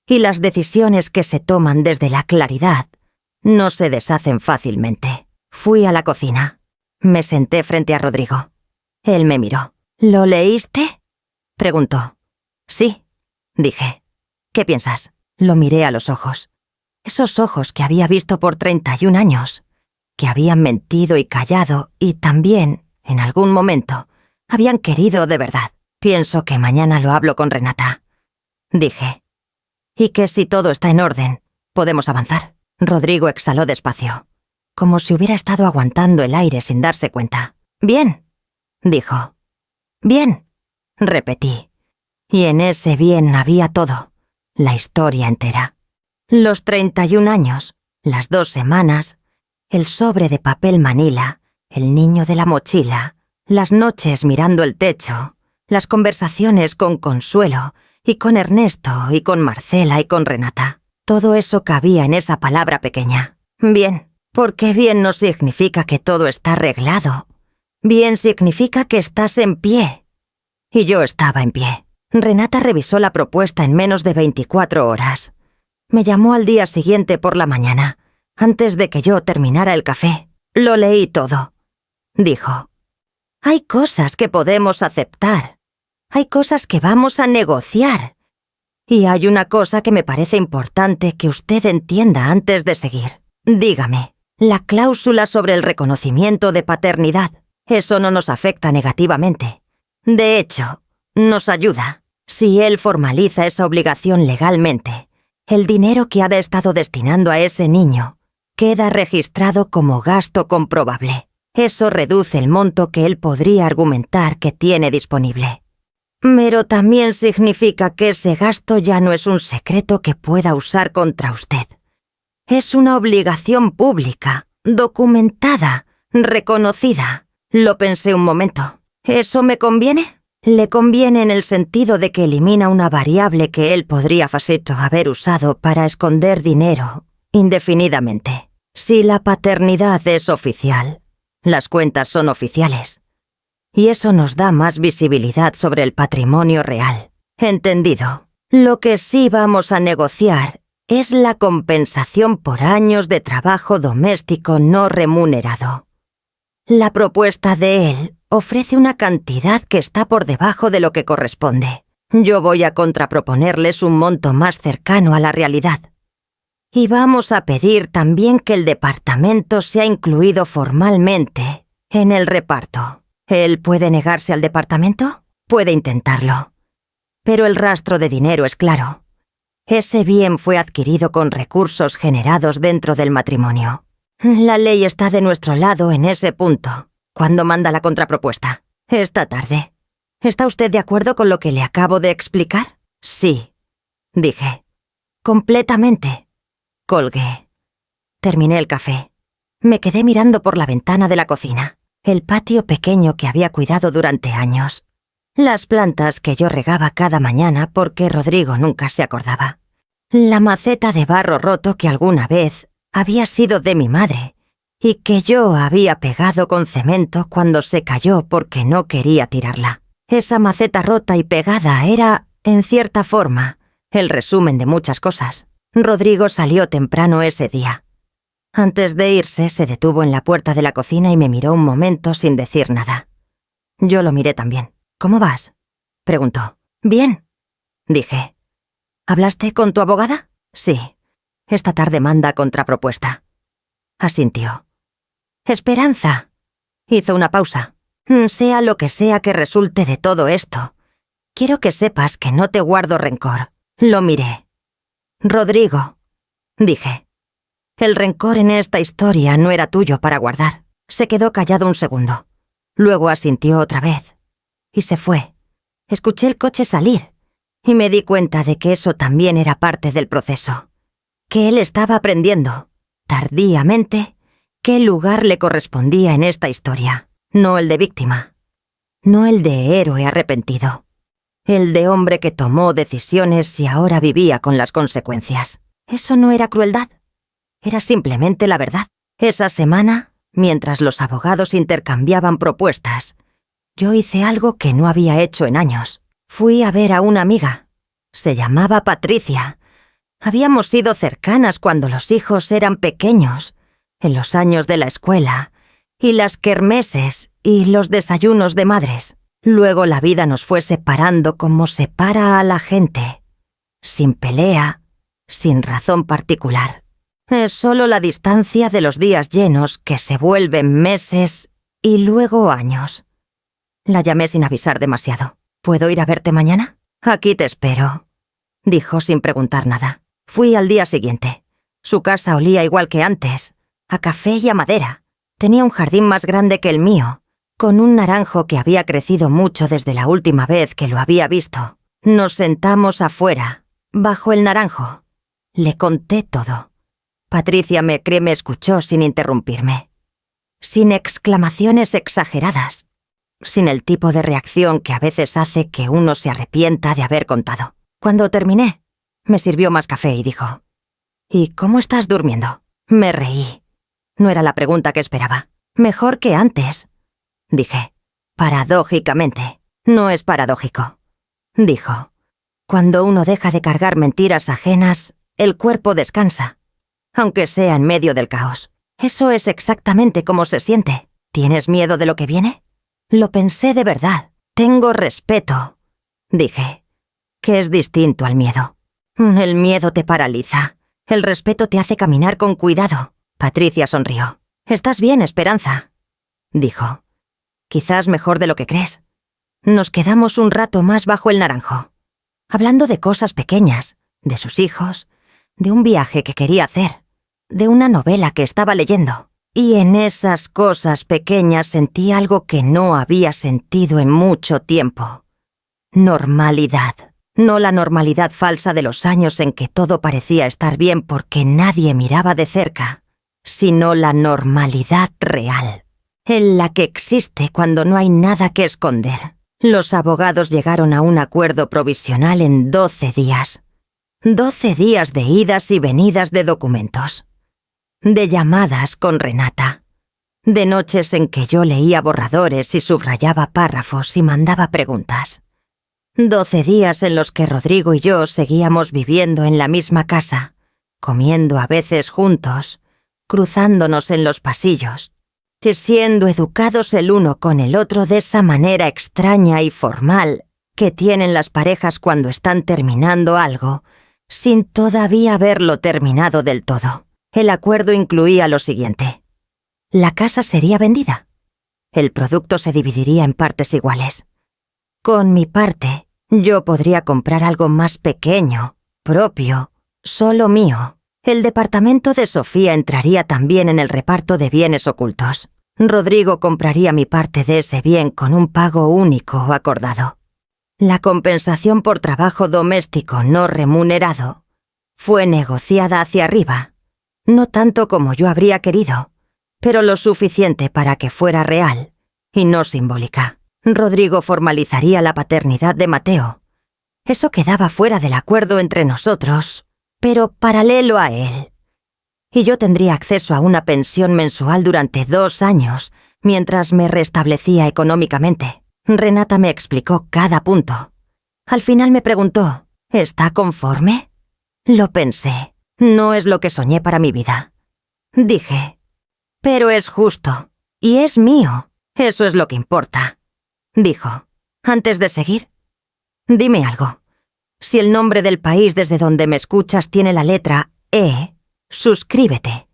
Y las decisiones que se toman desde la claridad no se deshacen fácilmente. Fui a la cocina. Me senté frente a Rodrigo. Él me miró. ¿Lo leíste?, preguntó. Sí, dije. ¿Qué piensas? Lo miré a los ojos. Esos ojos que había visto por 31 años, que habían mentido y callado y también, en algún momento, habían querido de verdad. Pienso que mañana lo hablo con Renata, dije. Y que si todo está en orden, podemos avanzar. Rodrigo exhaló despacio, como si hubiera estado aguantando el aire sin darse cuenta. Bien, dijo. Bien, repetí. Y en ese bien había todo, la historia entera. Los 31 años, las 2 semanas, el sobre de papel manila, el niño de la mochila, las noches mirando el techo, las conversaciones con Consuelo y con Ernesto y con Marcela y con Renata. Todo eso cabía en esa palabra pequeña. Bien, porque bien no significa que todo está arreglado. Bien significa que estás en pie. Y yo estaba en pie. Renata revisó la propuesta en menos de 24 horas. Me llamó al día siguiente por la mañana, antes de que yo terminara el café. Lo leí todo. Dijo: hay cosas que podemos aceptar. Hay cosas que vamos a negociar. Y hay una cosa que me parece importante que usted entienda antes de seguir. Dígame, la cláusula sobre el reconocimiento de paternidad, eso no nos afecta negativamente. De hecho, nos ayuda. Si él formaliza esa obligación legalmente, el dinero que ha estado destinando a ese niño queda registrado como gasto comprobable. Eso reduce el monto que él podría argumentar que tiene disponible. Pero también significa que ese gasto ya no es un secreto que pueda usar contra usted. Es una obligación pública, documentada, reconocida. Lo pensé un momento. ¿Eso me conviene? Le conviene en el sentido de que elimina una variable que él podría haber usado para esconder dinero indefinidamente. Si la paternidad es oficial, las cuentas son oficiales. Y eso nos da más visibilidad sobre el patrimonio real. Entendido. Lo que sí vamos a negociar es la compensación por años de trabajo doméstico no remunerado. La propuesta de él ofrece una cantidad que está por debajo de lo que corresponde. Yo voy a contraproponerles un monto más cercano a la realidad. Y vamos a pedir también que el departamento sea incluido formalmente en el reparto. ¿Él puede negarse al departamento? Puede intentarlo. Pero el rastro de dinero es claro. Ese bien fue adquirido con recursos generados dentro del matrimonio. La ley está de nuestro lado en ese punto. ¿Cuándo manda la contrapropuesta? Esta tarde. ¿Está usted de acuerdo con lo que le acabo de explicar? Sí, dije. Completamente. Colgué. Terminé el café. Me quedé mirando por la ventana de la cocina, el patio pequeño que había cuidado durante años. Las plantas que yo regaba cada mañana porque Rodrigo nunca se acordaba. La maceta de barro roto que alguna vez había sido de mi madre y que yo había pegado con cemento cuando se cayó porque no quería tirarla. Esa maceta rota y pegada era, en cierta forma, el resumen de muchas cosas. Rodrigo salió temprano ese día. Antes de irse, se detuvo en la puerta de la cocina y me miró un momento sin decir nada. Yo lo miré también. ¿Cómo vas?, preguntó. Bien, dije. ¿Hablaste con tu abogada? Sí. Esta tarde manda contrapropuesta. Asintió. Esperanza. Hizo una pausa. Sea lo que sea que resulte de todo esto, quiero que sepas que no te guardo rencor. Lo miré. Rodrigo, dije. El rencor en esta historia no era tuyo para guardar. Se quedó callado un segundo. Luego asintió otra vez. Y se fue. Escuché el coche salir. Y me di cuenta de que eso también era parte del proceso. Que él estaba aprendiendo, tardíamente, qué lugar le correspondía en esta historia. No el de víctima. No el de héroe arrepentido. El de hombre que tomó decisiones y ahora vivía con las consecuencias. Eso no era crueldad. Era simplemente la verdad. Esa semana, mientras los abogados intercambiaban propuestas, yo hice algo que no había hecho en años. Fui a ver a una amiga. Se llamaba Patricia. Habíamos sido cercanas cuando los hijos eran pequeños, en los años de la escuela, y las kermeses y los desayunos de madres. Luego la vida nos fue separando como separa a la gente, sin pelea, sin razón particular. Es solo la distancia de los días llenos que se vuelven meses y luego años. La llamé sin avisar demasiado. ¿Puedo ir a verte mañana? Aquí te espero, dijo sin preguntar nada. Fui al día siguiente. Su casa olía igual que antes, a café y a madera. Tenía un jardín más grande que el mío, con un naranjo que había crecido mucho desde la última vez que lo había visto. Nos sentamos afuera, bajo el naranjo. Le conté todo. Patricia me escuchó sin interrumpirme. Sin exclamaciones exageradas. Sin el tipo de reacción que a veces hace que uno se arrepienta de haber contado. Cuando terminé, me sirvió más café y dijo: ¿Y cómo estás durmiendo? Me reí. No era la pregunta que esperaba. Mejor que antes, dije. Paradójicamente. No es paradójico, dijo. Cuando uno deja de cargar mentiras ajenas, el cuerpo descansa, aunque sea en medio del caos. Eso es exactamente como se siente. ¿Tienes miedo de lo que viene? Lo pensé de verdad. Tengo respeto, dije, que es distinto al miedo. El miedo te paraliza. El respeto te hace caminar con cuidado. Patricia sonrió. «Estás bien, Esperanza», dijo. «Quizás mejor de lo que crees». Nos quedamos un rato más bajo el naranjo, hablando de cosas pequeñas, de sus hijos, de un viaje que quería hacer, de una novela que estaba leyendo. Y en esas cosas pequeñas sentí algo que no había sentido en mucho tiempo. Normalidad. No la normalidad falsa de los años en que todo parecía estar bien porque nadie miraba de cerca, sino la normalidad real, en la que existe cuando no hay nada que esconder. Los abogados llegaron a un acuerdo provisional en 12 días. 12 días de idas y venidas de documentos, de llamadas con Renata, de noches en que yo leía borradores y subrayaba párrafos y mandaba preguntas. 12 días en los que Rodrigo y yo seguíamos viviendo en la misma casa, comiendo a veces juntos, cruzándonos en los pasillos, y siendo educados el uno con el otro de esa manera extraña y formal que tienen las parejas cuando están terminando algo, sin todavía haberlo terminado del todo. El acuerdo incluía lo siguiente: la casa sería vendida. El producto se dividiría en partes iguales. Con mi parte, yo podría comprar algo más pequeño, propio, solo mío. El departamento de Sofía entraría también en el reparto de bienes ocultos. Rodrigo compraría mi parte de ese bien con un pago único acordado. La compensación por trabajo doméstico no remunerado fue negociada hacia arriba, no tanto como yo habría querido, pero lo suficiente para que fuera real y no simbólica. Rodrigo formalizaría la paternidad de Mateo. Eso quedaba fuera del acuerdo entre nosotros, pero paralelo a él. Y yo tendría acceso a una pensión mensual durante 2 años, mientras me restablecía económicamente. Renata me explicó cada punto. Al final me preguntó, ¿está conforme? Lo pensé. No es lo que soñé para mi vida. Dije, pero es justo, y es mío. Eso es lo que importa. Dijo, antes de seguir, dime algo. Si el nombre del país desde donde me escuchas tiene la letra E, suscríbete.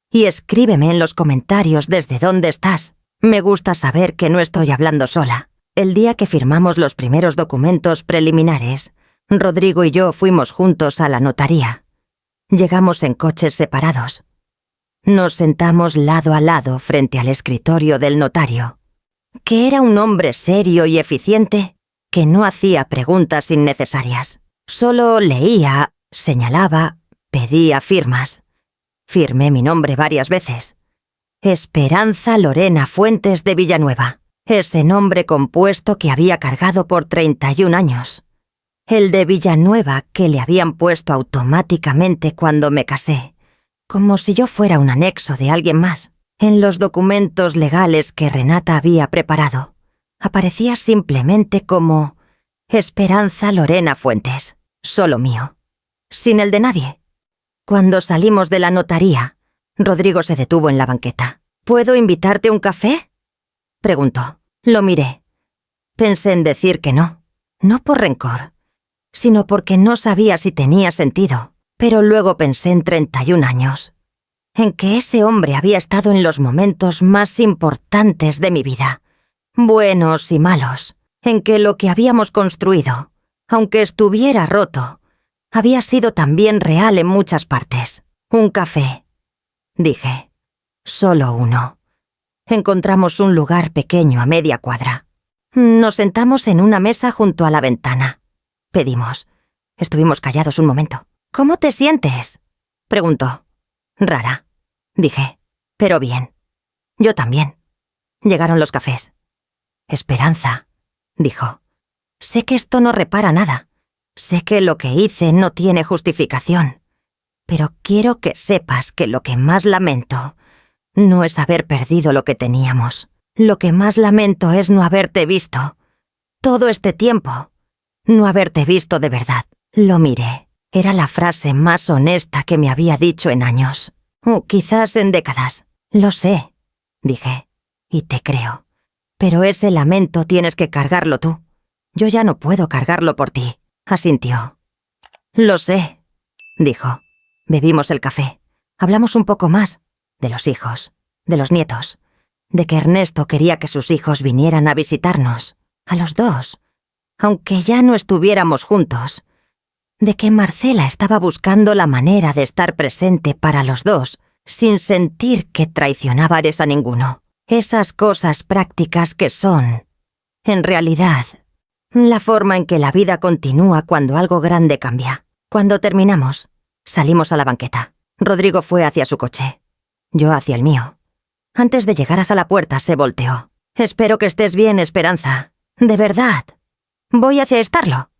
Y escríbeme en los comentarios desde dónde estás. Me gusta saber que no estoy hablando sola. El día que firmamos los primeros documentos preliminares, Rodrigo y yo fuimos juntos a la notaría. Llegamos en coches separados. Nos sentamos lado a lado frente al escritorio del notario, que era un hombre serio y eficiente que no hacía preguntas innecesarias. Solo leía, señalaba, pedía firmas. Firmé mi nombre varias veces. Esperanza Lorena Fuentes de Villanueva. Ese nombre compuesto que había cargado por 31 años. El de Villanueva que le habían puesto automáticamente cuando me casé, como si yo fuera un anexo de alguien más. En los documentos legales que Renata había preparado, aparecía simplemente como Esperanza Lorena Fuentes, solo mío, sin el de nadie. Cuando salimos de la notaría, Rodrigo se detuvo en la banqueta. ¿Puedo invitarte un café?, preguntó. Lo miré. Pensé en decir que no, no por rencor, sino porque no sabía si tenía sentido, pero luego pensé en 31 años. En que ese hombre había estado en los momentos más importantes de mi vida, buenos y malos, en que lo que habíamos construido, aunque estuviera roto, había sido también real en muchas partes. Un café, dije. Solo uno. Encontramos un lugar pequeño a media cuadra. Nos sentamos en una mesa junto a la ventana. Pedimos. Estuvimos callados un momento. ¿Cómo te sientes?, preguntó. Rara, dije, pero bien. Yo también. Llegaron los cafés. Esperanza, dijo. Sé que esto no repara nada. Sé que lo que hice no tiene justificación. Pero quiero que sepas que lo que más lamento no es haber perdido lo que teníamos. Lo que más lamento es no haberte visto. Todo este tiempo. No haberte visto de verdad. Lo miré. Era la frase más honesta que me había dicho en años. O quizás en décadas. Lo sé, dije. Y te creo. Pero ese lamento tienes que cargarlo tú. Yo ya no puedo cargarlo por ti, asintió. Lo sé, dijo. Bebimos el café. Hablamos un poco más. De los hijos. De los nietos. De que Ernesto quería que sus hijos vinieran a visitarnos. A los dos. Aunque ya no estuviéramos juntos. De que Marcela estaba buscando la manera de estar presente para los dos, sin sentir que traicionabares a ninguno. Esas cosas prácticas que son, en realidad, la forma en que la vida continúa cuando algo grande cambia. Cuando terminamos, salimos a la banqueta. Rodrigo fue hacia su coche, yo hacia el mío. Antes de llegar hasta la puerta se volteó. «Espero que estés bien, Esperanza. De verdad. Voy a estarlo»,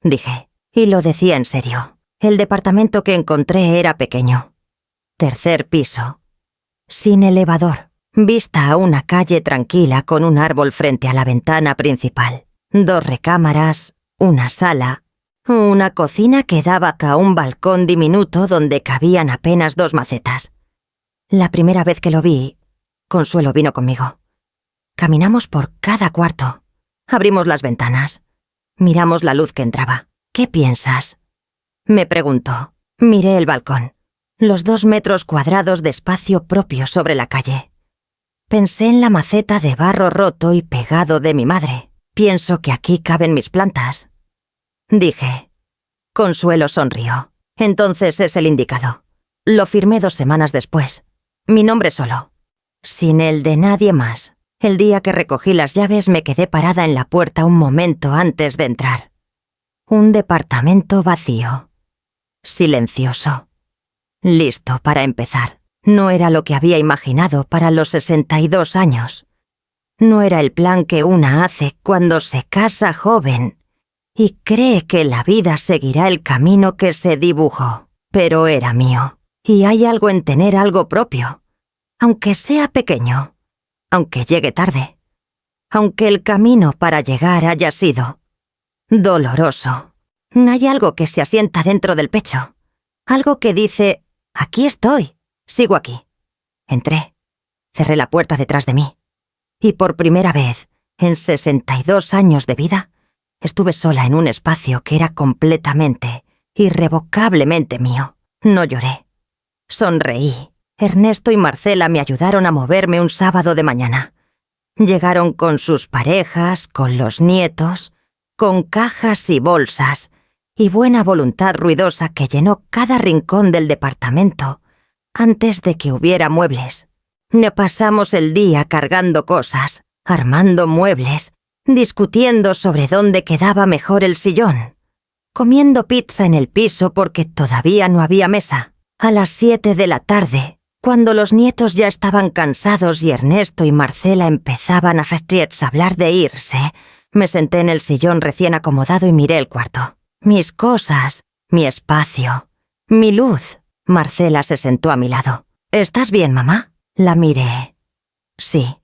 dije. Y lo decía en serio. El departamento que encontré era pequeño. 3er piso. Sin elevador. Vista a una calle tranquila con un árbol frente a la ventana principal. 2 recámaras, una sala, una cocina que daba a un balcón diminuto donde cabían apenas 2 macetas. La primera vez que lo vi, Consuelo vino conmigo. Caminamos por cada cuarto. Abrimos las ventanas. Miramos la luz que entraba. «¿Qué piensas?», me preguntó. Miré el balcón. Los 2 metros cuadrados de espacio propio sobre la calle. Pensé en la maceta de barro roto y pegado de mi madre. «Pienso que aquí caben mis plantas», dije. Consuelo sonrió. «Entonces es el indicado». Lo firmé 2 semanas después. Mi nombre solo. Sin el de nadie más. El día que recogí las llaves me quedé parada en la puerta un momento antes de entrar. Un departamento vacío. Silencioso. Listo para empezar. No era lo que había imaginado para los 62 años. No era el plan que una hace cuando se casa joven y cree que la vida seguirá el camino que se dibujó. Pero era mío. Y hay algo en tener algo propio. Aunque sea pequeño. Aunque llegue tarde. Aunque el camino para llegar haya sido doloroso. Hay algo que se asienta dentro del pecho. Algo que dice, aquí estoy, sigo aquí. Entré. Cerré la puerta detrás de mí. Y por primera vez, en 62 años de vida, estuve sola en un espacio que era completamente, irrevocablemente mío. No lloré. Sonreí. Ernesto y Marcela me ayudaron a moverme un sábado de mañana. Llegaron con sus parejas, con los nietos, con cajas y bolsas, y buena voluntad ruidosa que llenó cada rincón del departamento antes de que hubiera muebles. Me pasamos el día cargando cosas, armando muebles, discutiendo sobre dónde quedaba mejor el sillón, comiendo pizza en el piso porque todavía no había mesa. A las 7 de la tarde, cuando los nietos ya estaban cansados y Ernesto y Marcela empezaban a hablar de irse, me senté en el sillón recién acomodado y miré el cuarto. Mis cosas, mi espacio, mi luz. Marcela se sentó a mi lado. «¿Estás bien, mamá?», la miré. «Sí»,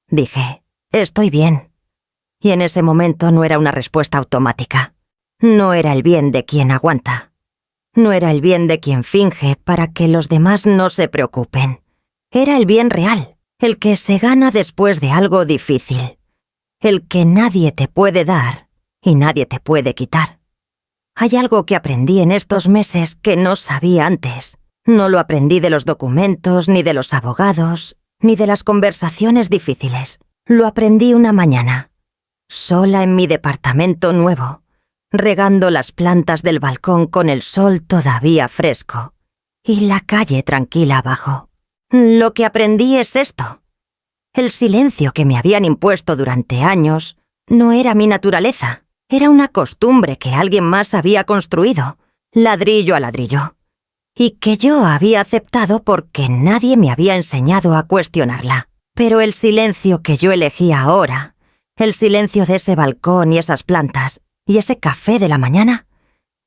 dije, «estoy bien». Y en ese momento no era una respuesta automática. No era el bien de quien aguanta. No era el bien de quien finge para que los demás no se preocupen. Era el bien real, el que se gana después de algo difícil. El que nadie te puede dar y nadie te puede quitar. Hay algo que aprendí en estos meses que no sabía antes. No lo aprendí de los documentos, ni de los abogados, ni de las conversaciones difíciles. Lo aprendí una mañana, sola en mi departamento nuevo, regando las plantas del balcón con el sol todavía fresco y la calle tranquila abajo. Lo que aprendí es esto. El silencio que me habían impuesto durante años no era mi naturaleza. Era una costumbre que alguien más había construido, ladrillo a ladrillo, y que yo había aceptado porque nadie me había enseñado a cuestionarla. Pero el silencio que yo elegía ahora, el silencio de ese balcón y esas plantas, y ese café de la mañana,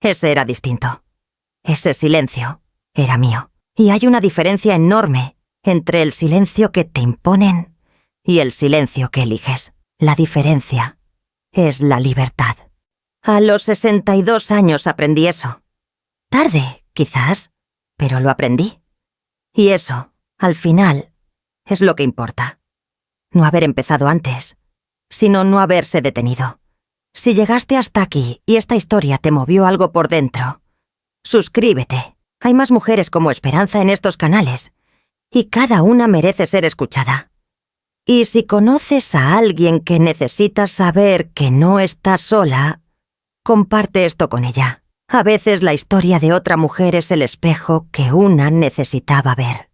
ese era distinto. Ese silencio era mío. Y hay una diferencia enorme entre el silencio que te imponen y el silencio que eliges. La diferencia es la libertad. A los 62 años aprendí eso. Tarde, quizás, pero lo aprendí. Y eso, al final, es lo que importa. No haber empezado antes, sino no haberse detenido. Si llegaste hasta aquí y esta historia te movió algo por dentro, suscríbete. Hay más mujeres como Esperanza en estos canales, y cada una merece ser escuchada. Y si conoces a alguien que necesita saber que no está sola, comparte esto con ella. A veces la historia de otra mujer es el espejo que una necesitaba ver.